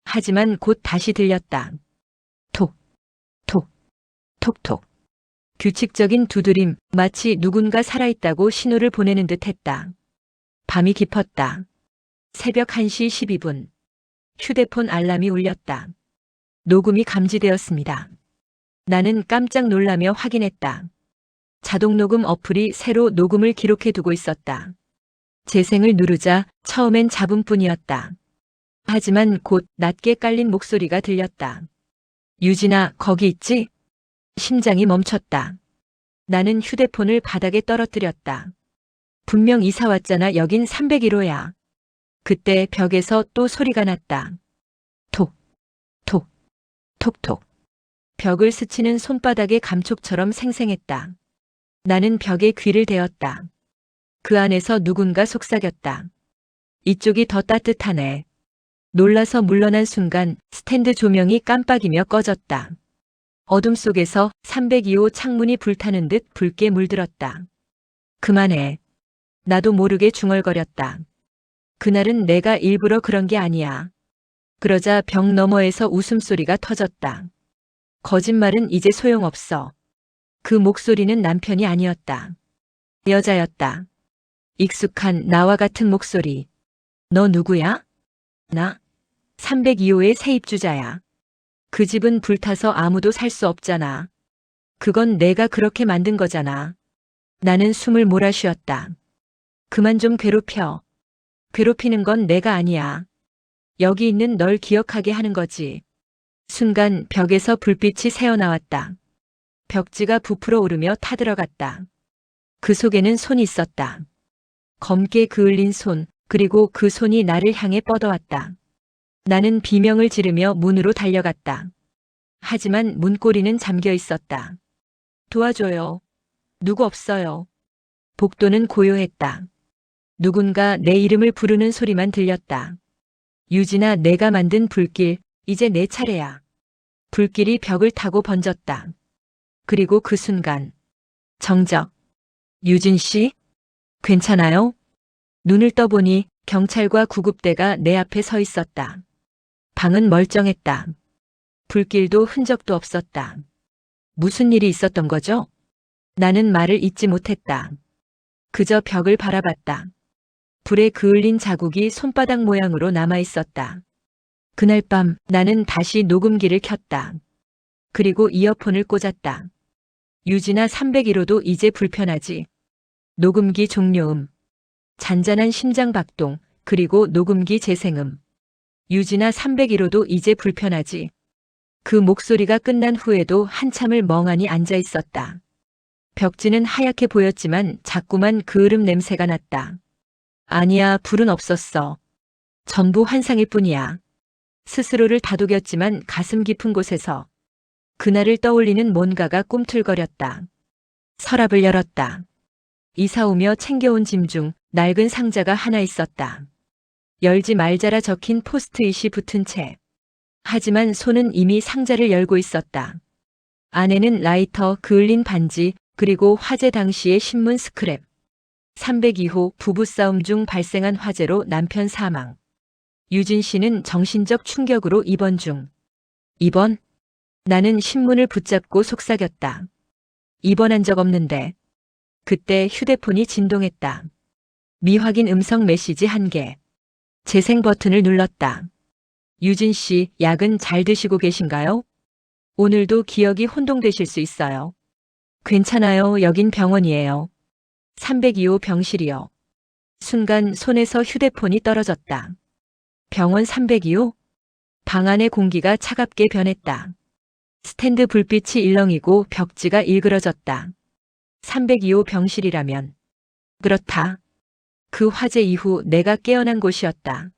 하지만 곧 다시 들렸다. 톡, 톡, 톡톡. 규칙적인 두드림, 마치 누군가 살아있다고 신호를 보내는 듯 했다. 밤이 깊었다. 새벽 1시 12분. 휴대폰 알람이 울렸다. 녹음이 감지되었습니다. 나는 깜짝 놀라며 확인했다. 자동 녹음 어플이 새로 녹음을 기록해 두고 있었다. 재생을 누르자 처음엔 잡음뿐이었다. 하지만 곧 낮게 깔린 목소리가 들렸다. 유진아, 거기 있지? 심장이 멈췄다. 나는 휴대폰을 바닥에 떨어뜨렸다. 분명 이사 왔잖아. 여긴 301호야. 그때 벽에서 또 소리가 났다. 톡, 톡, 톡톡. 벽을 스치는 손바닥의 감촉처럼 생생했다. 나는 벽에 귀를 대었다. 그 안에서 누군가 속삭였다. 이쪽이 더 따뜻하네. 놀라서 물러난 순간 스탠드 조명이 깜빡이며 꺼졌다. 어둠 속에서 302호 창문이 불타는 듯 붉게 물들었다. 그만해. 나도 모르게 중얼거렸다. 그날은 내가 일부러 그런 게 아니야. 그러자 벽 너머에서 웃음소리가 터졌다. 거짓말은 이제 소용없어. 그 목소리는 남편이 아니었다. 여자였다. 익숙한 나와 같은 목소리. 너 누구야? 나? 302호의 세입주자야. 그 집은 불타서 아무도 살 수 없잖아. 그건 내가 그렇게 만든 거잖아. 나는 숨을 몰아쉬었다. 그만 좀 괴롭혀. 괴롭히는 건 내가 아니야. 여기 있는 널 기억하게 하는 거지. 순간 벽에서 불빛이 새어나왔다. 벽지가 부풀어 오르며 타들어갔다. 그 속에는 손이 있었다. 검게 그을린 손, 그리고 그 손이 나를 향해 뻗어왔다. 나는 비명을 지르며 문으로 달려갔다. 하지만 문고리는 잠겨 있었다. 도와줘요. 누구 없어요. 복도는 고요했다. 누군가 내 이름을 부르는 소리만 들렸다. 유진아, 내가 만든 불길, 이제 내 차례야. 불길이 벽을 타고 번졌다. 그리고 그 순간, 정적. 유진 씨? 괜찮아요? 눈을 떠보니 경찰과 구급대가 내 앞에 서 있었다. 방은 멀쩡했다. 불길도 흔적도 없었다. 무슨 일이 있었던 거죠? 나는 말을 잇지 못했다. 그저 벽을 바라봤다. 불에 그을린 자국이 손바닥 모양으로 남아 있었다. 그날 밤 나는 다시 녹음기를 켰다. 그리고 이어폰을 꽂았다. 유진아, 301호도 이제 불편하지. 녹음기 종료음. 잔잔한 심장박동, 그리고 녹음기 재생음. 유진아, 301호도 이제 불편하지. 그 목소리가 끝난 후에도 한참을 멍하니 앉아 있었다. 벽지는 하얗게 보였지만 자꾸만 그을음 냄새가 났다. 아니야, 불은 없었어. 전부 환상일 뿐이야. 스스로를 다독였지만 가슴 깊은 곳에서 그날을 떠올리는 뭔가가 꿈틀거렸다. 서랍을 열었다. 이사 오며 챙겨온 짐 중 낡은 상자가 하나 있었다. 열지 말자라 적힌 포스트잇이 붙은 채. 하지만 손은 이미 상자를 열고 있었다. 안에는 라이터, 그을린 반지, 그리고 화재 당시의 신문 스크랩. 302호 부부싸움 중 발생한 화재로 남편 사망. 유진 씨는 정신적 충격으로 입원 중. 입원? 나는 신문을 붙잡고 속삭였다. 입원한 적 없는데. 그때 휴대폰이 진동했다. 미확인 음성 메시지 1개. 재생 버튼을 눌렀다. 유진 씨, 약은 잘 드시고 계신가요? 오늘도 기억이 혼동되실 수 있어요. 괜찮아요. 여긴 병원이에요. 302호 병실이요. 순간 손에서 휴대폰이 떨어졌다. 병원 302호? 방 안의 공기가 차갑게 변했다. 스탠드 불빛이 일렁이고 벽지가 일그러졌다. 302호 병실이라면. 그렇다. 그 화재 이후 내가 깨어난 곳이었다.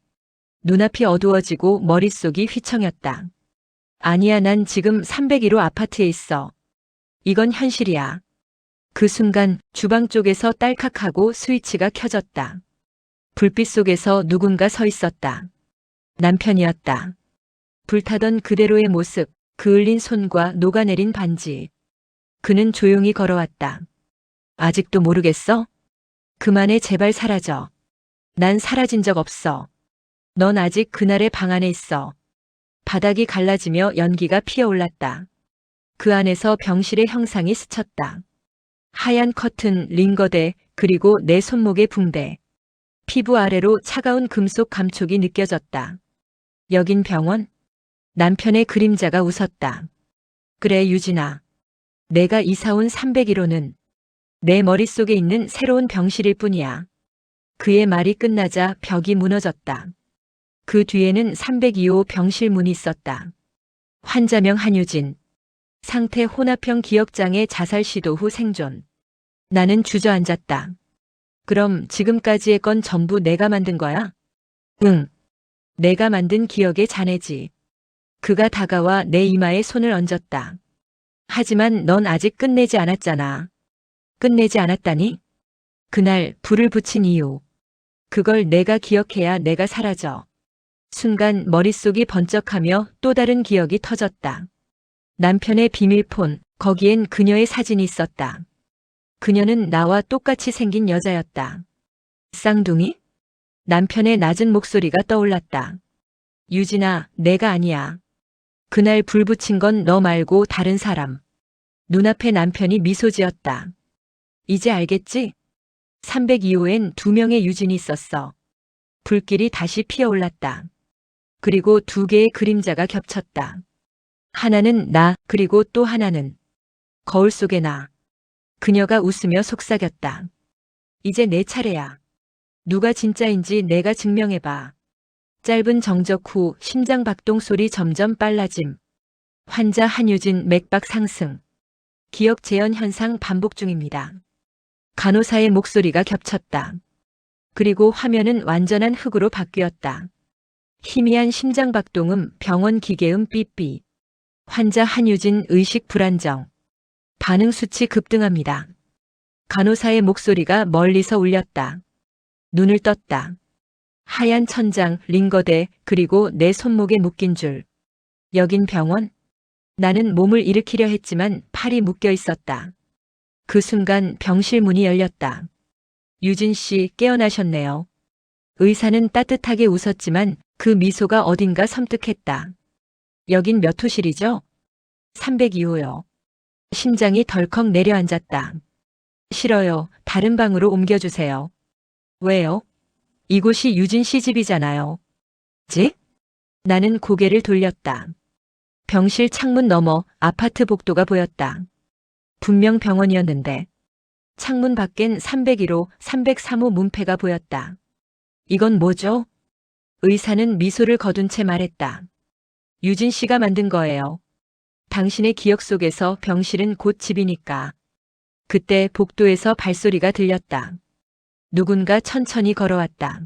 눈앞이 어두워지고 머릿속이 휘청였다. 아니야, 난 지금 301호 아파트에 있어. 이건 현실이야. 그 순간 주방 쪽에서 딸칵하고 스위치가 켜졌다. 불빛 속에서 누군가 서 있었다. 남편이었다. 불타던 그대로의 모습, 그을린 손과 녹아내린 반지. 그는 조용히 걸어왔다. 아직도 모르겠어? 그만해, 제발 사라져. 난 사라진 적 없어. 넌 아직 그날의 방 안에 있어. 바닥이 갈라지며 연기가 피어올랐다. 그 안에서 병실의 형상이 스쳤다. 하얀 커튼, 링거대, 그리고 내 손목의 붕대. 피부 아래로 차가운 금속 감촉이 느껴졌다. 여긴 병원? 남편의 그림자가 웃었다. 그래, 유진아. 내가 이사온 301호는 내 머릿속에 있는 새로운 병실일 뿐이야. 그의 말이 끝나자 벽이 무너졌다. 그 뒤에는 302호 병실 문이 있었다. 환자명 한유진. 상태 혼합형 기억장애 자살 시도 후 생존. 나는 주저앉았다. 그럼 지금까지의 건 전부 내가 만든 거야? 응. 내가 만든 기억의 잔해지. 그가 다가와 내 이마에 손을 얹었다. 하지만 넌 아직 끝내지 않았잖아. 끝내지 않았다니? 그날 불을 붙인 이유. 그걸 내가 기억해야 내가 사라져. 순간 머릿속이 번쩍하며 또 다른 기억이 터졌다. 남편의 비밀폰, 거기엔 그녀의 사진이 있었다. 그녀는 나와 똑같이 생긴 여자였다. 쌍둥이? 남편의 낮은 목소리가 떠올랐다. 유진아, 내가 아니야. 그날 불 붙인 건 너 말고 다른 사람. 눈앞에 남편이 미소 지었다. 이제 알겠지? 302호엔 2명의 유진이 있었어. 불길이 다시 피어올랐다. 그리고 2개의 그림자가 겹쳤다. 하나는 나, 그리고 또 하나는 거울 속의 나. 그녀가 웃으며 속삭였다. 이제 내 차례야. 누가 진짜인지 내가 증명해봐. 짧은 정적 후 심장 박동 소리 점점 빨라짐. 환자 한유진 맥박 상승. 기억 재현 현상 반복 중입니다. 간호사의 목소리가 겹쳤다. 그리고 화면은 완전한 흑으로 바뀌었다. 희미한 심장 박동음, 병원 기계음 삐삐. 환자 한유진 의식 불안정. 반응 수치 급등합니다. 간호사의 목소리가 멀리서 울렸다. 눈을 떴다. 하얀 천장, 링거대, 그리고 내 손목에 묶인 줄. 여긴 병원? 나는 몸을 일으키려 했지만 팔이 묶여 있었다. 그 순간 병실 문이 열렸다. 유진 씨 깨어나셨네요. 의사는 따뜻하게 웃었지만 그 미소가 어딘가 섬뜩했다. 여긴 몇 호실이죠? 302호요. 심장이 덜컥 내려앉았다. 싫어요. 다른 방으로 옮겨주세요. 왜요? 이곳이 유진 씨 집이잖아요. 집? 나는 고개를 돌렸다. 병실 창문 너머 아파트 복도가 보였다. 분명 병원이었는데 창문 밖엔 301호, 303호 문패가 보였다. 이건 뭐죠? 의사는 미소를 거둔 채 말했다. 유진 씨가 만든 거예요. 당신의 기억 속에서 병실은 곧 집이니까. 그때 복도에서 발소리가 들렸다. 누군가 천천히 걸어왔다.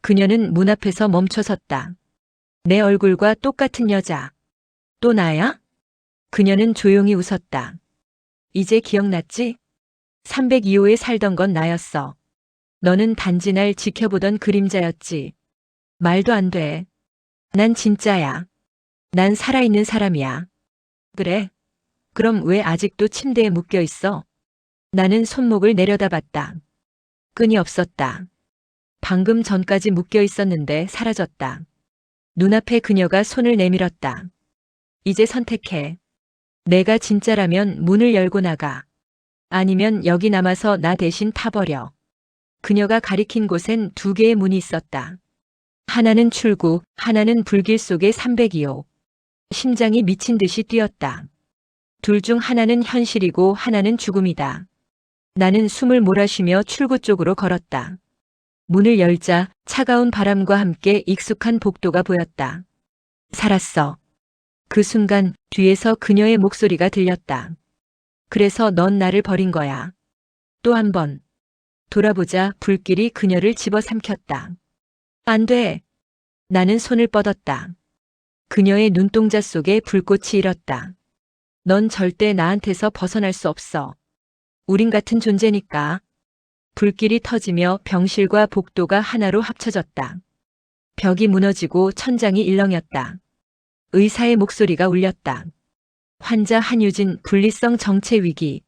그녀는 문 앞에서 멈춰섰다. 내 얼굴과 똑같은 여자. 또 나야? 그녀는 조용히 웃었다. 이제 기억났지? 302호에 살던 건 나였어. 너는 단지 날 지켜보던 그림자였지. 말도 안 돼. 난 진짜야. 난 살아있는 사람이야. 그래? 그럼 왜 아직도 침대에 묶여 있어? 나는 손목을 내려다봤다. 끈이 없었다. 방금 전까지 묶여 있었는데 사라졌다. 눈앞에 그녀가 손을 내밀었다. 이제 선택해. 내가 진짜라면 문을 열고 나가. 아니면 여기 남아서 나 대신 타버려. 그녀가 가리킨 곳엔 두 개의 문이 있었다. 하나는 출구, 하나는 불길 속의 302호. 심장이 미친 듯이 뛰었다. 둘 중 하나는 현실이고 하나는 죽음이다. 나는 숨을 몰아쉬며 출구 쪽으로 걸었다. 문을 열자 차가운 바람과 함께 익숙한 복도가 보였다. 살았어. 그 순간 뒤에서 그녀의 목소리가 들렸다. 그래서 넌 나를 버린 거야. 또 한 번. 돌아보자 불길이 그녀를 집어삼켰다. 안 돼. 나는 손을 뻗었다. 그녀의 눈동자 속에 불꽃이 일었다. 넌 절대 나한테서 벗어날 수 없어. 우린 같은 존재니까. 불길이 터지며 병실과 복도가 하나로 합쳐졌다. 벽이 무너지고 천장이 일렁였다. 의사의 목소리가 울렸다. 환자 한유진 분리성 정체 위기.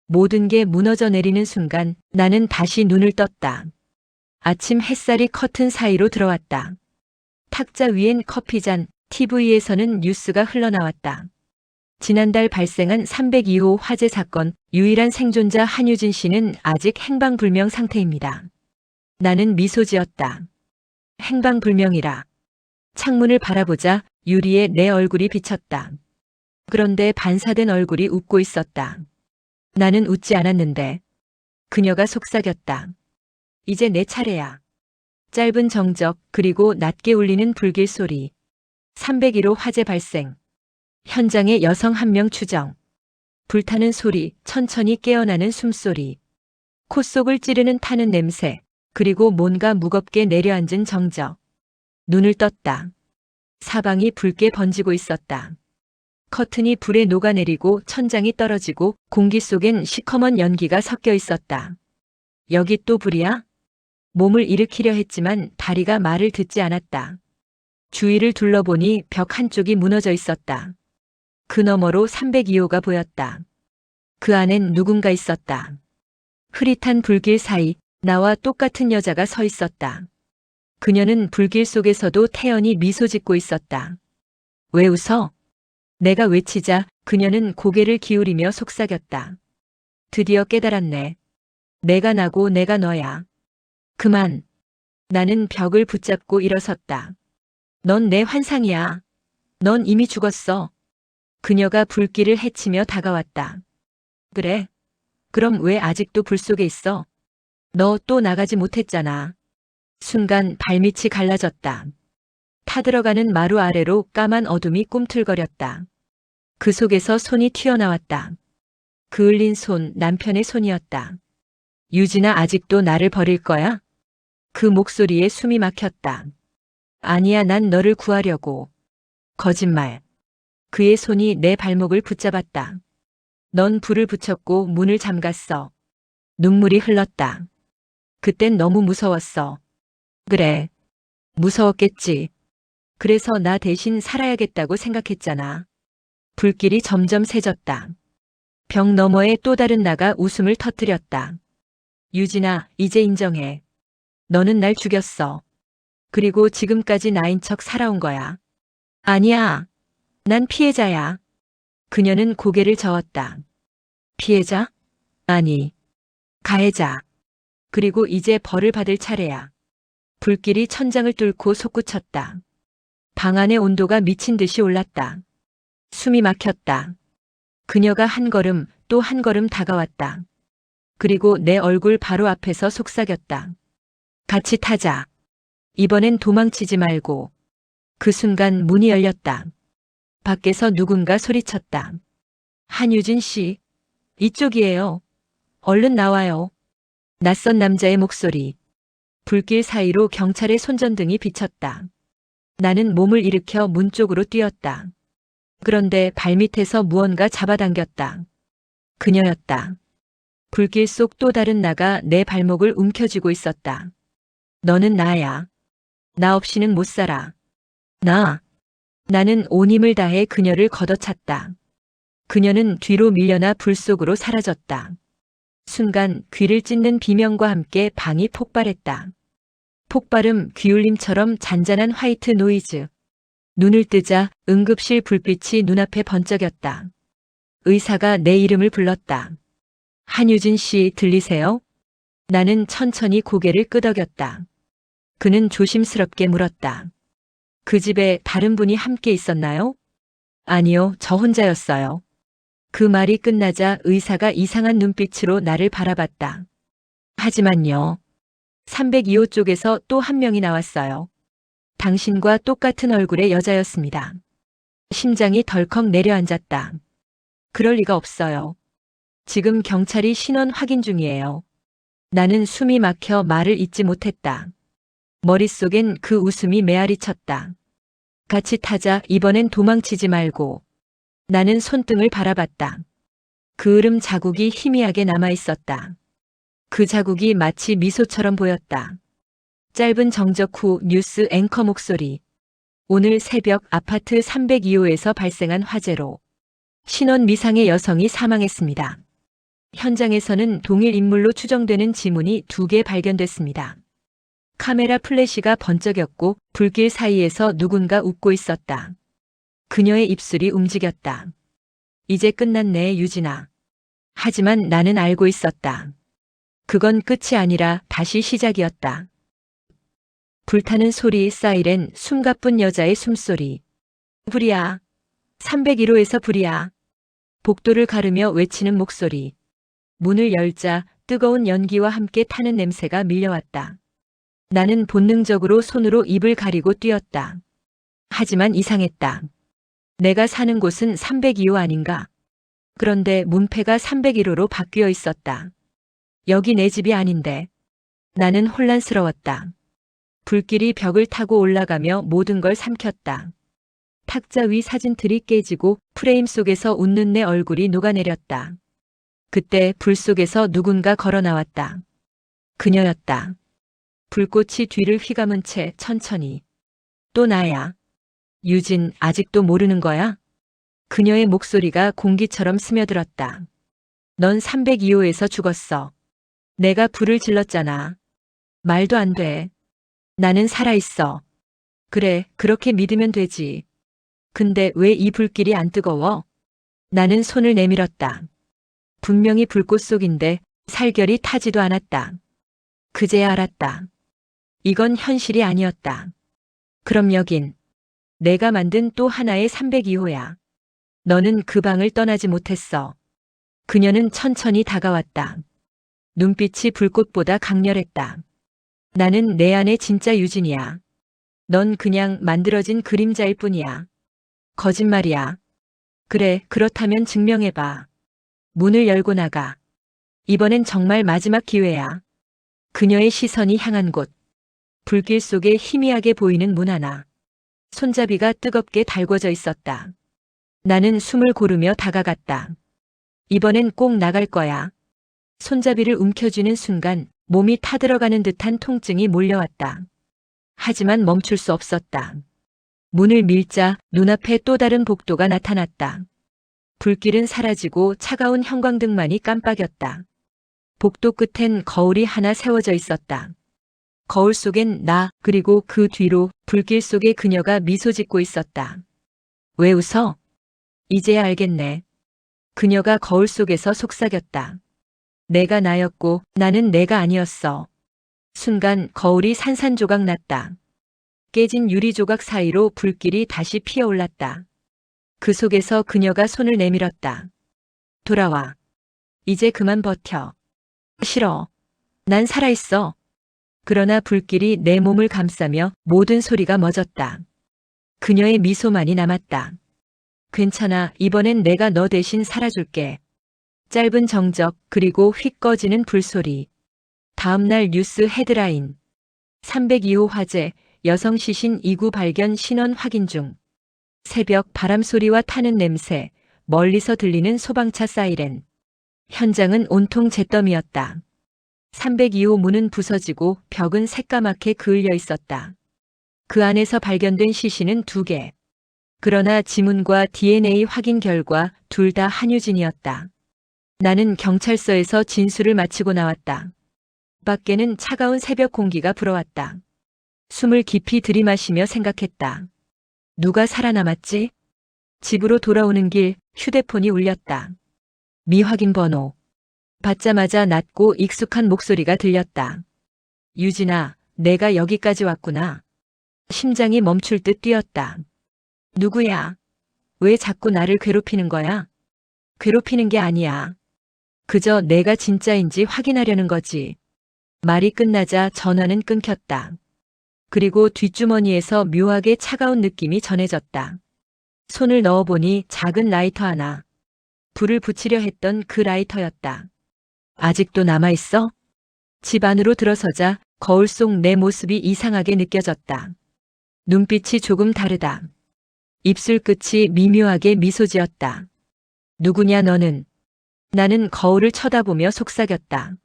모든 게 무너져 내리는 순간 나는 다시 눈을 떴다. 아침 햇살이 커튼 사이로 들어왔다. 탁자 위엔 커피잔, TV에서는 뉴스가 흘러나왔다. 지난달 발생한 302호 화재 사건 유일한 생존자 한유진 씨는 아직 행방불명 상태입니다. 나는 미소 지었다. 행방불명이라. 창문을 바라보자 유리에 내 얼굴이 비쳤다. 그런데 반사된 얼굴이 웃고 있었다. 나는 웃지 않았는데 그녀가 속삭였다. 이제 내 차례야. 짧은 정적 그리고 낮게 울리는 불길 소리. 301호 화재 발생. 현장에 여성 한 명 추정. 불타는 소리, 천천히 깨어나는 숨소리. 콧속을 찌르는 타는 냄새. 그리고 뭔가 무겁게 내려앉은 정적. 눈을 떴다. 사방이 붉게 번지고 있었다. 커튼이 불에 녹아내리고 천장이 떨어지고 공기 속엔 시커먼 연기가 섞여 있었다. 여기 또 불이야? 몸을 일으키려 했지만 다리가 말을 듣지 않았다. 주위를 둘러보니 벽 한쪽이 무너져 있었다. 그 너머로 302호가 보였다. 그 안엔 누군가 있었다. 흐릿한 불길 사이 나와 똑같은 여자가 서 있었다. 그녀는 불길 속에서도 태연히 미소 짓고 있었다. 왜 웃어? 내가 외치자 그녀는 고개를 기울이며 속삭였다. 드디어 깨달았네. 내가 나고 내가 너야. 그만. 나는 벽을 붙잡고 일어섰다. 넌 내 환상이야. 넌 이미 죽었어. 그녀가 불길을 헤치며 다가왔다. 그래. 그럼 왜 아직도 불 속에 있어? 너 또 나가지 못했잖아. 순간 발밑이 갈라졌다. 타들어가는 마루 아래로 까만 어둠이 꿈틀거렸다. 그 속에서 손이 튀어나왔다. 그을린 손, 남편의 손이었다. 유진아, 아직도 나를 버릴 거야? 그 목소리에 숨이 막혔다. 아니야, 난 너를 구하려고. 거짓말. 그의 손이 내 발목을 붙잡았다. 넌 불을 붙였고 문을 잠갔어. 눈물이 흘렀다. 그땐 너무 무서웠어. 그래. 무서웠겠지. 그래서 나 대신 살아야겠다고 생각했잖아. 불길이 점점 세졌다. 벽 너머에 또 다른 나가 웃음을 터뜨렸다. 유진아, 이제 인정해. 너는 날 죽였어. 그리고 지금까지 나인 척 살아온 거야. 아니야. 난 피해자야. 그녀는 고개를 저었다. 피해자? 아니. 가해자. 그리고 이제 벌을 받을 차례야. 불길이 천장을 뚫고 솟구쳤다. 방 안의 온도가 미친 듯이 올랐다. 숨이 막혔다. 그녀가 한 걸음 또 한 걸음 다가왔다. 그리고 내 얼굴 바로 앞에서 속삭였다. 같이 타자. 이번엔 도망치지 말고. 그 순간 문이 열렸다. 밖에서 누군가 소리쳤다. 한유진 씨, 이쪽이에요. 얼른 나와요. 낯선 남자의 목소리. 불길 사이로 경찰의 손전등이 비쳤다. 나는 몸을 일으켜 문 쪽으로 뛰었다. 그런데 발밑에서 무언가 잡아당겼다. 그녀였다. 불길 속 또 다른 나가 내 발목을 움켜쥐고 있었다. 너는 나야. 나 없이는 못 살아. 나는 온 힘을 다해 그녀를 걷어찼다. 그녀는 뒤로 밀려나 불 속으로 사라졌다. 순간 귀를 찢는 비명과 함께 방이 폭발했다. 폭발음, 귀울림처럼 잔잔한 화이트 노이즈. 눈을 뜨자 응급실 불빛이 눈앞에 번쩍였다. 의사가 내 이름을 불렀다. 한유진 씨, 들리세요? 나는 천천히 고개를 끄덕였다. 그는 조심스럽게 물었다. 그 집에 다른 분이 함께 있었나요? 아니요, 저 혼자였어요. 그 말이 끝나자 의사가 이상한 눈빛으로 나를 바라봤다. 하지만요. 302호 쪽에서 또 한 명이 나왔어요. 당신과 똑같은 얼굴의 여자였습니다. 심장이 덜컥 내려앉았다. 그럴 리가 없어요. 지금 경찰이 신원 확인 중이에요. 나는 숨이 막혀 말을 잇지 못했다. 머릿속엔 그 웃음이 메아리쳤다. 같이 타자, 이번엔 도망치지 말고. 나는 손등을 바라봤다. 그을음 자국이 희미하게 남아있었다. 그 자국이 마치 미소처럼 보였다. 짧은 정적 후 뉴스 앵커 목소리. 오늘 새벽 아파트 302호에서 발생한 화재로 신원 미상의 여성이 사망했습니다. 현장에서는 동일 인물로 추정되는 지문이 2개 발견됐습니다. 카메라 플래시가 번쩍였고 불길 사이에서 누군가 웃고 있었다. 그녀의 입술이 움직였다. 이제 끝났네, 유진아. 하지만 나는 알고 있었다. 그건 끝이 아니라 다시 시작이었다. 불타는 소리, 사이렌, 숨가쁜 여자의 숨소리. 불이야. 301호에서 불이야. 복도를 가르며 외치는 목소리. 문을 열자 뜨거운 연기와 함께 타는 냄새가 밀려왔다. 나는 본능적으로 손으로 입을 가리고 뛰었다. 하지만 이상했다. 내가 사는 곳은 302호 아닌가? 그런데 문패가 301호로 바뀌어 있었다. 여기 내 집이 아닌데. 나는 혼란스러웠다. 불길이 벽을 타고 올라가며 모든 걸 삼켰다. 탁자 위 사진틀이 깨지고 프레임 속에서 웃는 내 얼굴이 녹아내렸다. 그때 불 속에서 누군가 걸어 나왔다. 그녀였다. 불꽃이 뒤를 휘감은 채 천천히. 또 나야. 유진, 아직도 모르는 거야? 그녀의 목소리가 공기처럼 스며들었다. 넌 302호에서 죽었어. 내가 불을 질렀잖아. 말도 안 돼. 나는 살아있어. 그래, 그렇게 믿으면 되지. 근데 왜 이 불길이 안 뜨거워? 나는 손을 내밀었다. 분명히 불꽃 속인데 살결이 타지도 않았다. 그제야 알았다. 이건 현실이 아니었다. 그럼 여긴 내가 만든 또 하나의 302호야. 너는 그 방을 떠나지 못했어. 그녀는 천천히 다가왔다. 눈빛이 불꽃보다 강렬했다. 나는 내 안의 진짜 유진이야. 넌 그냥 만들어진 그림자일 뿐이야. 거짓말이야. 그래, 그렇다면 증명해봐. 문을 열고 나가. 이번엔 정말 마지막 기회야. 그녀의 시선이 향한 곳. 불길 속에 희미하게 보이는 문 하나. 손잡이가 뜨겁게 달궈져 있었다. 나는 숨을 고르며 다가갔다. 이번엔 꼭 나갈 거야. 손잡이를 움켜쥐는 순간 몸이 타들어가는 듯한 통증이 몰려왔다. 하지만 멈출 수 없었다. 문을 밀자 눈앞에 또 다른 복도가 나타났다. 불길은 사라지고 차가운 형광등만이 깜빡였다. 복도 끝엔 거울이 하나 세워져 있었다. 거울 속엔 나, 그리고 그 뒤로 불길 속에 그녀가 미소 짓고 있었다. 왜 웃어? 이제야 알겠네. 그녀가 거울 속에서 속삭였다. 내가 나였고 나는 내가 아니었어. 순간 거울이 산산조각 났다. 깨진 유리 조각 사이로 불길이 다시 피어올랐다. 그 속에서 그녀가 손을 내밀었다. 돌아와. 이제 그만 버텨. 싫어. 난 살아있어. 그러나 불길이 내 몸을 감싸며 모든 소리가 멎었다. 그녀의 미소만이 남았다. 괜찮아. 이번엔 내가 너 대신 살아줄게. 짧은 정적, 그리고 휙 꺼지는 불소리. 다음날 뉴스 헤드라인. 302호 화재, 여성 시신 2구 발견 신원 확인 중. 새벽 바람소리와 타는 냄새, 멀리서 들리는 소방차 사이렌. 현장은 온통 잿더미였다. 302호 문은 부서지고 벽은 새까맣게 그을려 있었다. 그 안에서 발견된 시신은 2개. 그러나 지문과 DNA 확인 결과 둘 다 한유진이었다. 나는 경찰서에서 진술을 마치고 나왔다. 밖에는 차가운 새벽 공기가 불어왔다. 숨을 깊이 들이마시며 생각했다. 누가 살아남았지? 집으로 돌아오는 길 휴대폰이 울렸다. 미확인 번호. 받자마자 낮고 익숙한 목소리가 들렸다. 유진아, 내가 여기까지 왔구나. 심장이 멈출 듯 뛰었다. 누구야? 왜 자꾸 나를 괴롭히는 거야? 괴롭히는 게 아니야. 그저 내가 진짜인지 확인하려는 거지. 말이 끝나자 전화는 끊겼다. 그리고 뒷주머니에서 묘하게 차가운 느낌이 전해졌다. 손을 넣어보니 작은 라이터 하나. 불을 붙이려 했던 그 라이터였다. 아직도 남아있어? 집 안으로 들어서자 거울 속 내 모습이 이상하게 느껴졌다. 눈빛이 조금 다르다. 입술 끝이 미묘하게 미소 지었다. 누구냐 너는? 나는 거울을 쳐다보며 속삭였다.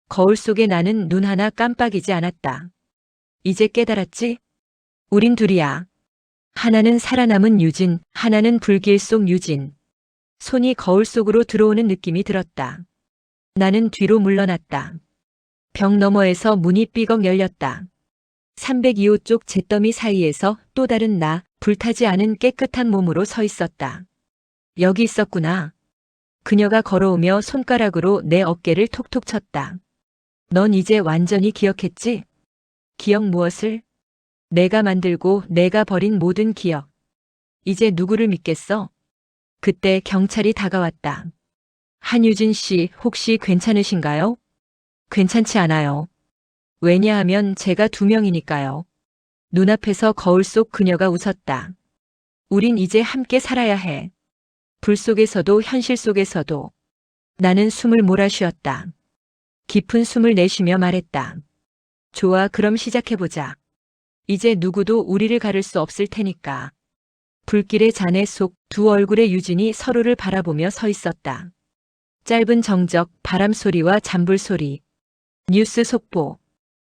거울 속에 나는 눈 하나 깜빡이지 않았다. 이제 깨달았지? 우린 둘이야. 하나는 살아남은 유진, 하나는 불길 속 유진. 손이 거울 속으로 들어오는 느낌이 들었다. 나는 뒤로 물러났다. 벽 너머에서 문이 삐걱 열렸다. 302호 쪽 잿더미 사이에서 또 다른 나, 불타지 않은 깨끗한 몸으로 서 있었다. 여기 있었구나. 그녀가 걸어오며 손가락으로 내 어깨를 톡톡 쳤다. 넌 이제 완전히 기억했지? 기억 무엇을? 내가 만들고 내가 버린 모든 기억. 이제 누구를 믿겠어? 그때 경찰이 다가왔다. 한유진 씨, 혹시 괜찮으신가요? 괜찮지 않아요. 왜냐하면 제가 2명이니까요. 눈앞에서 거울 속 그녀가 웃었다. 우린 이제 함께 살아야 해. 불 속에서도 현실 속에서도. 나는 숨을 몰아쉬었다. 깊은 숨을 내쉬며 말했다. 좋아, 그럼 시작해보자. 이제 누구도 우리를 가를 수 없을 테니까. 불길의 잔해 속 두 얼굴의 유진이 서로를 바라보며 서 있었다. 짧은 정적, 바람 소리와 잔불 소리. 뉴스 속보.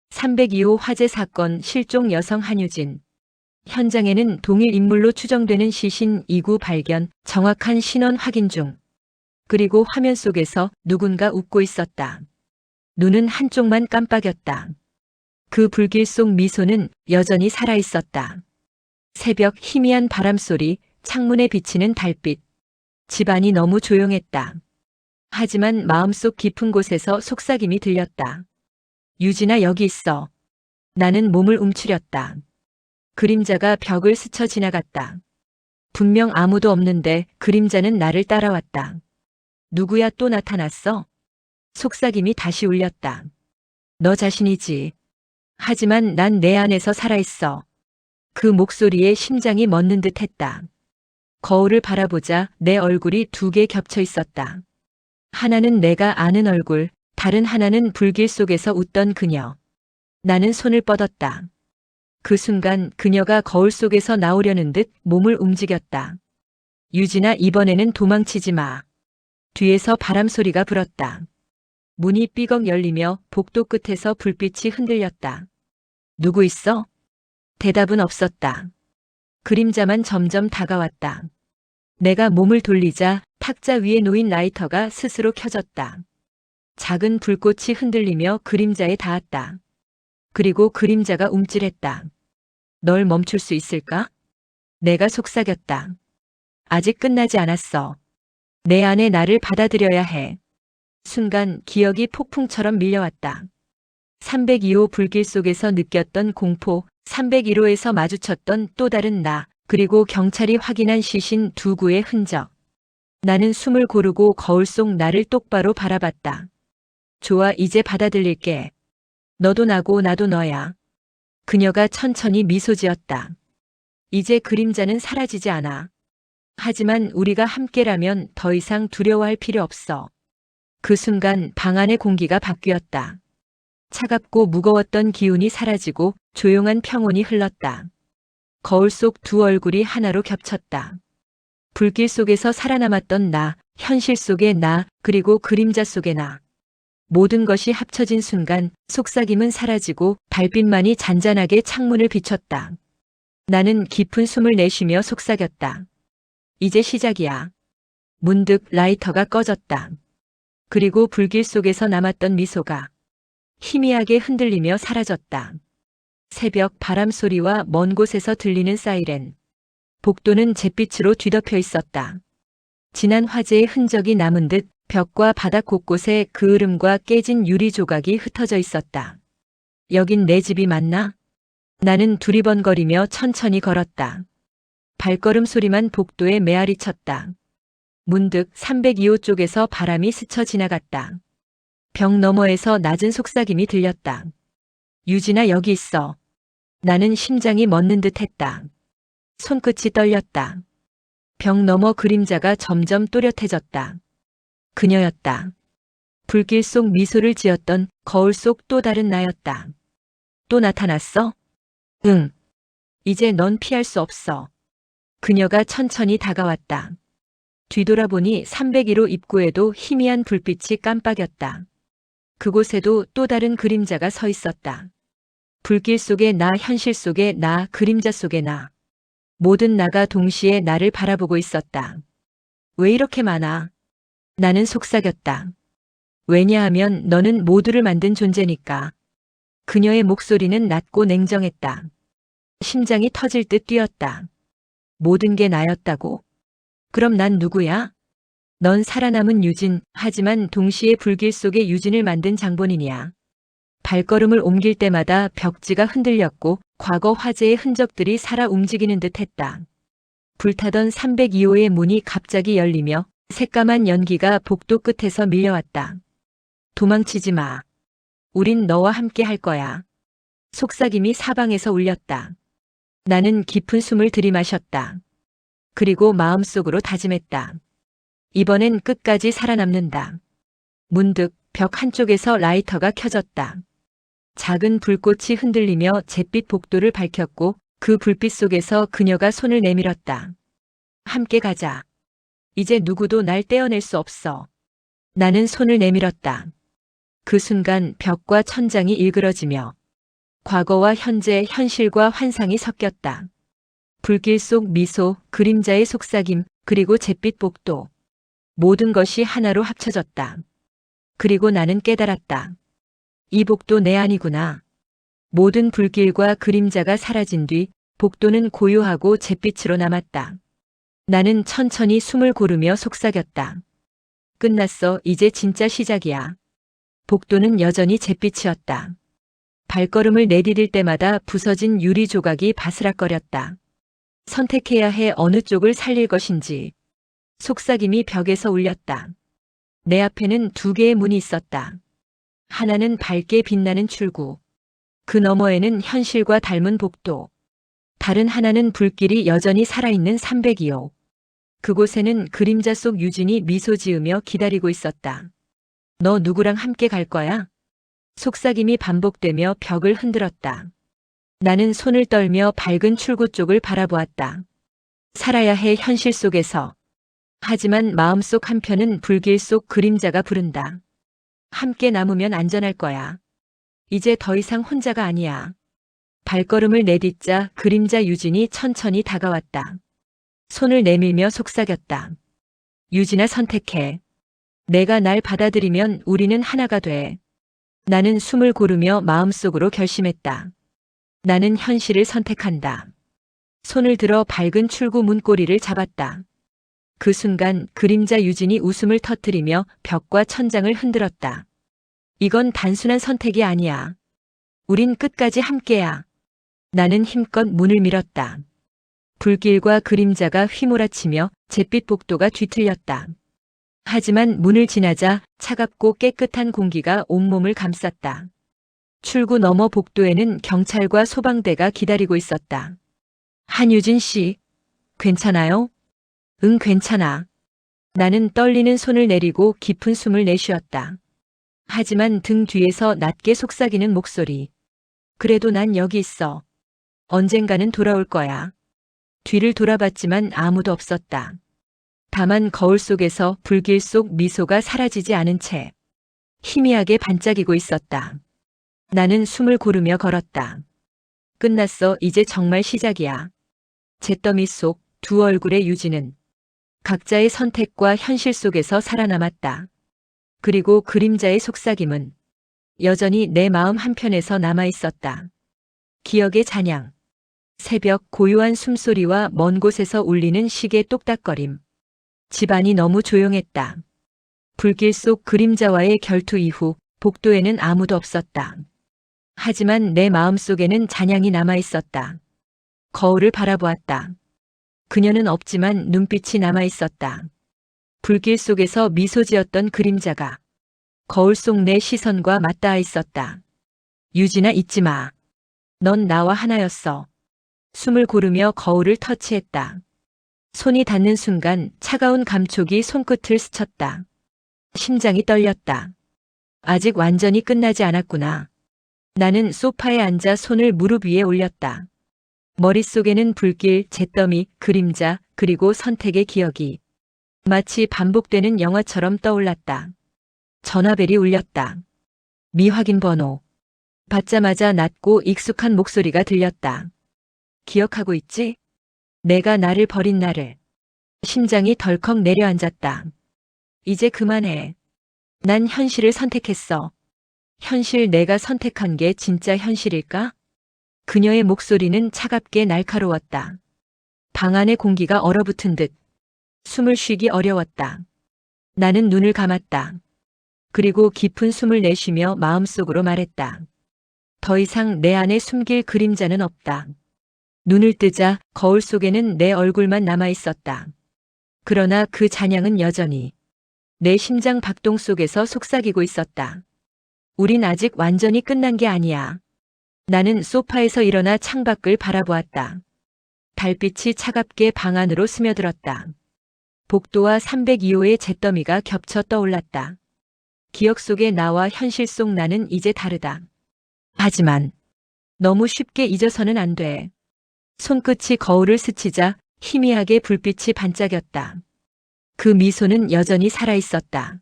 302호 화재 사건 실종 여성 한유진. 현장에는 동일 인물로 추정되는 시신 2구 발견, 정확한 신원 확인 중. 그리고 화면 속에서 누군가 웃고 있었다. 눈은 한쪽만 깜빡였다. 그 불길 속 미소는 여전히 살아있었다. 새벽 희미한 바람소리, 창문에 비치는 달빛. 집안이 너무 조용했다. 하지만 마음속 깊은 곳에서 속삭임이 들렸다. 유진아, 여기 있어. 나는 몸을 움츠렸다. 그림자가 벽을 스쳐 지나갔다. 분명 아무도 없는데 그림자는 나를 따라왔다. 누구야 또 나타났어? 속삭임이 다시 울렸다. 너 자신이지. 하지만 난 내 안에서 살아있어. 그 목소리에 심장이 멎는 듯 했다. 거울을 바라보자 내 얼굴이 두 개 겹쳐 있었다. 하나는 내가 아는 얼굴, 다른 하나는 불길 속에서 웃던 그녀. 나는 손을 뻗었다. 그 순간 그녀가 거울 속에서 나오려는 듯 몸을 움직였다. 유진아, 이번에는 도망치지 마. 뒤에서 바람 소리가 불었다. 문이 삐걱 열리며 복도 끝에서 불빛이 흔들렸다. 누구 있어? 대답은 없었다. 그림자만 점점 다가왔다. 내가 몸을 돌리자 탁자 위에 놓인 라이터가 스스로 켜졌다. 작은 불꽃이 흔들리며 그림자에 닿았다. 그리고 그림자가 움찔했다. 널 멈출 수 있을까? 내가 속삭였다. 아직 끝나지 않았어. 내 안에 나를 받아들여야 해. 순간 기억이 폭풍처럼 밀려왔다. 302호 불길 속에서 느꼈던 공포, 301호에서 마주쳤던 또 다른 나, 그리고 경찰이 확인한 시신 두 구의 흔적. 나는 숨을 고르고 거울 속 나를 똑바로 바라봤다. 좋아, 이제 받아들일게. 너도 나고 나도 너야. 그녀가 천천히 미소 지었다. 이제 그림자는 사라지지 않아. 하지만 우리가 함께라면 더 이상 두려워할 필요 없어. 그 순간 방 안의 공기가 바뀌었다. 차갑고 무거웠던 기운이 사라지고 조용한 평온이 흘렀다. 거울 속 두 얼굴이 하나로 겹쳤다. 불길 속에서 살아남았던 나, 현실 속의 나, 그리고 그림자 속의 나. 모든 것이 합쳐진 순간 속삭임은 사라지고 달빛만이 잔잔하게 창문을 비췄다. 나는 깊은 숨을 내쉬며 속삭였다. 이제 시작이야. 문득 라이터가 꺼졌다. 그리고 불길 속에서 남았던 미소가 희미하게 흔들리며 사라졌다. 새벽 바람 소리와 먼 곳에서 들리는 사이렌. 복도는 잿빛으로 뒤덮여 있었다. 지난 화재의 흔적이 남은 듯 벽과 바닥 곳곳에 그을음과 깨진 유리 조각이 흩어져 있었다. 여긴 내 집이 맞나? 나는 두리번거리며 천천히 걸었다. 발걸음 소리만 복도에 메아리 쳤다. 문득 302호 쪽에서 바람이 스쳐 지나갔다. 벽 너머에서 낮은 속삭임이 들렸다. 유진아, 여기 있어. 나는 심장이 멎는 듯 했다. 손끝이 떨렸다. 벽 너머 그림자가 점점 또렷해졌다. 그녀였다. 불길 속 미소를 지었던 거울 속 또 다른 나였다. 또 나타났어? 응. 이제 넌 피할 수 없어. 그녀가 천천히 다가왔다. 뒤돌아보니 301호 입구에도 희미한 불빛이 깜빡였다. 그곳에도 또 다른 그림자가 서 있었다. 불길 속의 나, 현실 속의 나, 그림자 속의 나. 모든 나가 동시에 나를 바라보고 있었다. 왜 이렇게 많아? 나는 속삭였다. 왜냐하면 너는 모두를 만든 존재니까. 그녀의 목소리는 낮고 냉정했다. 심장이 터질 듯 뛰었다. 모든 게 나였다고? 그럼 난 누구야? 넌 살아남은 유진, 하지만 동시에 불길 속의 유진을 만든 장본인이야. 발걸음을 옮길 때마다 벽지가 흔들렸고 과거 화재의 흔적들이 살아 움직이는 듯 했다. 불타던 302호의 문이 갑자기 열리며 새까만 연기가 복도 끝에서 밀려왔다. 도망치지 마. 우린 너와 함께 할 거야. 속삭임이 사방에서 울렸다. 나는 깊은 숨을 들이마셨다. 그리고 마음속으로 다짐했다. 이번엔 끝까지 살아남는다. 문득 벽 한쪽에서 라이터가 켜졌다. 작은 불꽃이 흔들리며 잿빛 복도를 밝혔고 그 불빛 속에서 그녀가 손을 내밀었다. 함께 가자. 이제 누구도 날 떼어낼 수 없어. 나는 손을 내밀었다. 그 순간 벽과 천장이 일그러지며 과거와 현재, 현실과 환상이 섞였다. 불길 속 미소, 그림자의 속삭임, 그리고 잿빛 복도. 모든 것이 하나로 합쳐졌다. 그리고 나는 깨달았다. 이 복도 내 안이구나. 모든 불길과 그림자가 사라진 뒤 복도는 고요하고 잿빛으로 남았다. 나는 천천히 숨을 고르며 속삭였다. 끝났어. 이제 진짜 시작이야. 복도는 여전히 잿빛이었다. 발걸음을 내디딜 때마다 부서진 유리 조각이 바스락거렸다. 선택해야 해. 어느 쪽을 살릴 것인지. 속삭임이 벽에서 울렸다. 내 앞에는 두 개의 문이 있었다. 하나는 밝게 빛나는 출구. 그 너머에는 현실과 닮은 복도. 다른 하나는 불길이 여전히 살아있는 302호. 그곳에는 그림자 속 유진이 미소 지으며 기다리고 있었다. 너 누구랑 함께 갈 거야? 속삭임이 반복되며 벽을 흔들었다. 나는 손을 떨며 밝은 출구 쪽을 바라보았다. 살아야 해 현실 속에서. 하지만 마음속 한편은 불길 속 그림자가 부른다. 함께 남으면 안전할 거야. 이제 더 이상 혼자가 아니야. 발걸음을 내딛자 그림자 유진이 천천히 다가왔다. 손을 내밀며 속삭였다. 유진아, 선택해. 내가 날 받아들이면 우리는 하나가 돼. 나는 숨을 고르며 마음속으로 결심했다. 나는 현실을 선택한다. 손을 들어 밝은 출구 문고리를 잡았다. 그 순간 그림자 유진이 웃음을 터뜨리며 벽과 천장을 흔들었다. 이건 단순한 선택이 아니야. 우린 끝까지 함께야. 나는 힘껏 문을 밀었다. 불길과 그림자가 휘몰아치며 잿빛 복도가 뒤틀렸다. 하지만 문을 지나자 차갑고 깨끗한 공기가 온몸을 감쌌다. 출구 너머 복도에는 경찰과 소방대가 기다리고 있었다. 한유진 씨, 괜찮아요? 응, 괜찮아. 나는 떨리는 손을 내리고 깊은 숨을 내쉬었다. 하지만 등 뒤에서 낮게 속삭이는 목소리. 그래도 난 여기 있어. 언젠가는 돌아올 거야. 뒤를 돌아봤지만 아무도 없었다. 다만 거울 속에서 불길 속 미소가 사라지지 않은 채 희미하게 반짝이고 있었다. 나는 숨을 고르며 걸었다. 끝났어. 이제 정말 시작이야. 잿더미 속 두 얼굴의 유진은 각자의 선택과 현실 속에서 살아남았다. 그리고 그림자의 속삭임은 여전히 내 마음 한편에서 남아있었다. 기억의 잔향. 새벽 고요한 숨소리와 먼 곳에서 울리는 시계 똑딱거림. 집안이 너무 조용했다. 불길 속 그림자와의 결투 이후 복도에는 아무도 없었다. 하지만 내 마음속에는 잔향이 남아있었다. 거울을 바라보았다. 그녀는 없지만 눈빛이 남아있었다. 불길 속에서 미소 지었던 그림자가 거울 속 내 시선과 맞닿아 있었다. 유진아, 잊지 마. 넌 나와 하나였어. 숨을 고르며 거울을 터치했다. 손이 닿는 순간 차가운 감촉이 손끝을 스쳤다. 심장이 떨렸다. 아직 완전히 끝나지 않았구나. 나는 소파에 앉아 손을 무릎 위에 올렸다. 머릿속에는 불길, 잿더미, 그림자, 그리고 선택의 기억이 마치 반복되는 영화처럼 떠올랐다. 전화벨이 울렸다. 미확인 번호. 받자마자 낮고 익숙한 목소리가 들렸다. 기억하고 있지? 내가 나를 버린 날을. 심장이 덜컥 내려앉았다. 이제 그만해. 난 현실을 선택했어. 현실, 내가 선택한 게 진짜 현실일까? 그녀의 목소리는 차갑게 날카로웠다. 방 안의 공기가 얼어붙은 듯 숨을 쉬기 어려웠다. 나는 눈을 감았다. 그리고 깊은 숨을 내쉬며 마음속으로 말했다. 더 이상 내 안에 숨길 그림자는 없다. 눈을 뜨자 거울 속에는 내 얼굴만 남아있었다. 그러나 그 잔향은 여전히 내 심장 박동 속에서 속삭이고 있었다. 우린 아직 완전히 끝난 게 아니야. 나는 소파에서 일어나 창밖을 바라보았다. 달빛이 차갑게 방 안으로 스며들었다. 복도와 302호의 잿더미가 겹쳐 떠올랐다. 기억 속의 나와 현실 속 나는 이제 다르다. 하지만 너무 쉽게 잊어서는 안 돼. 손끝이 거울을 스치자 희미하게 불빛이 반짝였다. 그 미소는 여전히 살아있었다.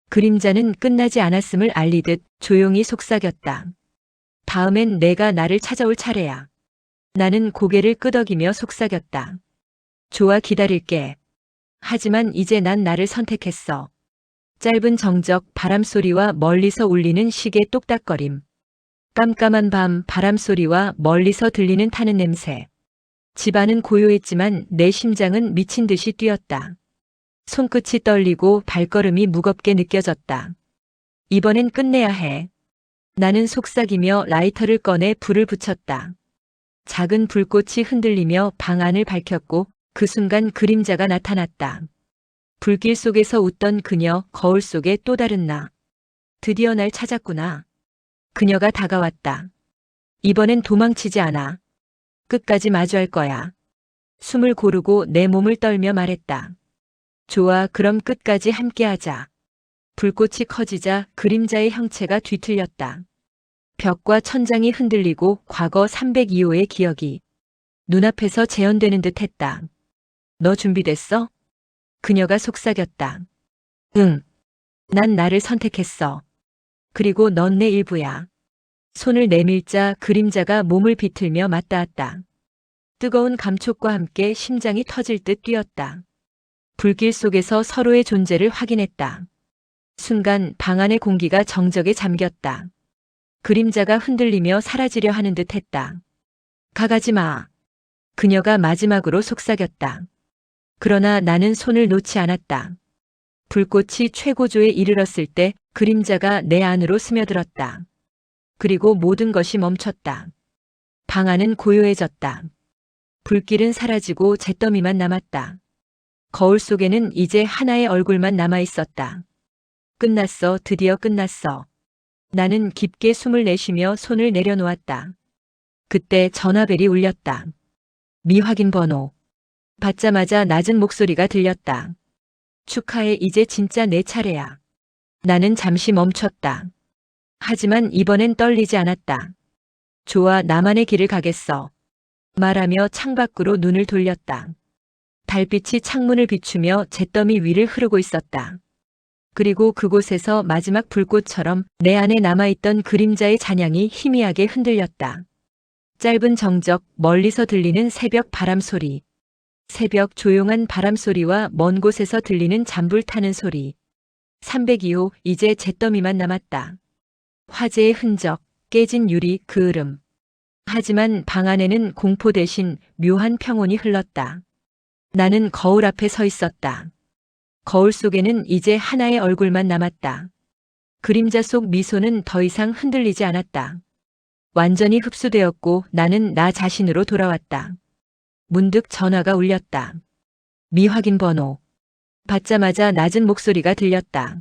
그림자는 끝나지 않았음을 알리듯 조용히 속삭였다. 다음엔 내가 나를 찾아올 차례야. 나는 고개를 끄덕이며 속삭였다. 좋아, 기다릴게. 하지만 이제 난 나를 선택했어. 짧은 정적, 바람소리와 멀리서 울리는 시계 똑딱거림. 깜깜한 밤, 바람소리와 멀리서 들리는 타는 냄새. 집안은 고요했지만 내 심장은 미친 듯이 뛰었다. 손끝이 떨리고 발걸음이 무겁게 느껴졌다. 이번엔 끝내야 해. 나는 속삭이며 라이터를 꺼내 불을 붙였다. 작은 불꽃이 흔들리며 방 안을 밝혔고 그 순간 그림자가 나타났다. 불길 속에서 웃던 그녀, 거울 속에 또 다른 나. 드디어 날 찾았구나. 그녀가 다가왔다. 이번엔 도망치지 않아. 끝까지 마주할 거야. 숨을 고르고 내 몸을 떨며 말했다. 좋아, 그럼 끝까지 함께하자. 불꽃이 커지자 그림자의 형체가 뒤틀렸다. 벽과 천장이 흔들리고 과거 302호의 기억이 눈앞에서 재현되는 듯 했다. 너 준비됐어? 그녀가 속삭였다. 응. 난 나를 선택했어. 그리고 넌 내 일부야. 손을 내밀자 그림자가 몸을 비틀며 맞닿았다. 뜨거운 감촉과 함께 심장이 터질 듯 뛰었다. 불길 속에서 서로의 존재를 확인했다. 순간 방 안의 공기가 정적에 잠겼다. 그림자가 흔들리며 사라지려 하는 듯 했다. 가가지 마. 그녀가 마지막으로 속삭였다. 그러나 나는 손을 놓지 않았다. 불꽃이 최고조에 이르렀을 때 그림자가 내 안으로 스며들었다. 그리고 모든 것이 멈췄다. 방 안은 고요해졌다. 불길은 사라지고 잿더미만 남았다. 거울 속에는 이제 하나의 얼굴만 남아 있었다. 끝났어, 드디어 끝났어. 나는 깊게 숨을 내쉬며 손을 내려놓았다. 그때 전화벨이 울렸다. 미확인 번호. 받자마자 낮은 목소리가 들렸다. 축하해, 이제 진짜 내 차례야. 나는 잠시 멈췄다. 하지만 이번엔 떨리지 않았다. 좋아, 나만의 길을 가겠어. 말하며 창밖으로 눈을 돌렸다. 달빛이 창문을 비추며 잿더미 위를 흐르고 있었다. 그리고 그곳에서 마지막 불꽃처럼 내 안에 남아있던 그림자의 잔향이 희미하게 흔들렸다. 짧은 정적, 멀리서 들리는 새벽 바람 소리. 새벽 조용한 바람 소리와 먼 곳에서 들리는 잔불 타는 소리. 302호, 이제 잿더미만 남았다. 화재의 흔적, 깨진 유리, 그 으름. 하지만 방 안에는 공포 대신 묘한 평온이 흘렀다. 나는 거울 앞에 서 있었다. 거울 속에는 이제 하나의 얼굴만 남았다. 그림자 속 미소는 더 이상 흔들리지 않았다. 완전히 흡수되었고 나는 나 자신으로 돌아왔다. 문득 전화가 울렸다. 미확인 번호. 받자마자 낮은 목소리가 들렸다.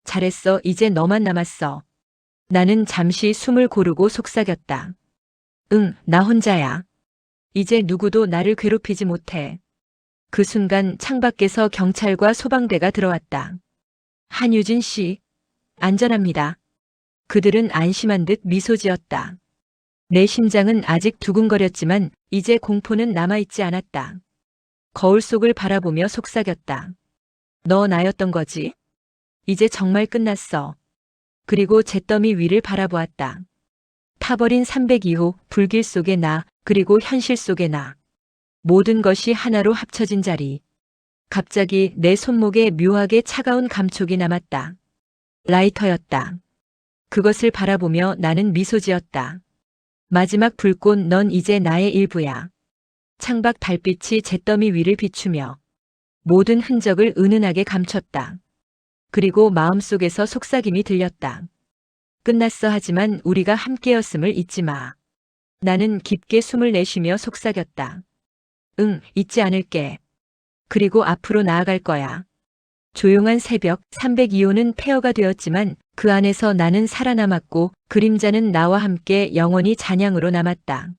잘했어, 이제 너만 남았어. 나는 잠시 숨을 고르고 속삭였다. 응, 나 혼자야. 이제 누구도 나를 괴롭히지 못해. 그 순간 창밖에서 경찰과 소방대가 들어왔다. 한유진 씨, 안전합니다. 그들은 안심한 듯 미소 지었다. 내 심장은 아직 두근거렸지만 이제 공포는 남아있지 않았다. 거울 속을 바라보며 속삭였다. 너 나였던 거지? 이제 정말 끝났어. 그리고 잿더미 위를 바라보았다. 타버린 302호, 불길 속의 나, 그리고 현실 속의 나. 모든 것이 하나로 합쳐진 자리. 갑자기 내 손목에 묘하게 차가운 감촉이 남았다. 라이터였다. 그것을 바라보며 나는 미소 지었다. 마지막 불꽃, 넌 이제 나의 일부야. 창밖 달빛이 잿더미 위를 비추며 모든 흔적을 은은하게 감췄다. 그리고 마음속에서 속삭임이 들렸다. 끝났어, 하지만 우리가 함께였음을 잊지 마. 나는 깊게 숨을 내쉬며 속삭였다. 응, 잊지 않을게. 그리고 앞으로 나아갈 거야. 조용한 새벽, 302호는 폐허가 되었지만 그 안에서 나는 살아남았고 그림자는 나와 함께 영원히 잔향으로 남았다.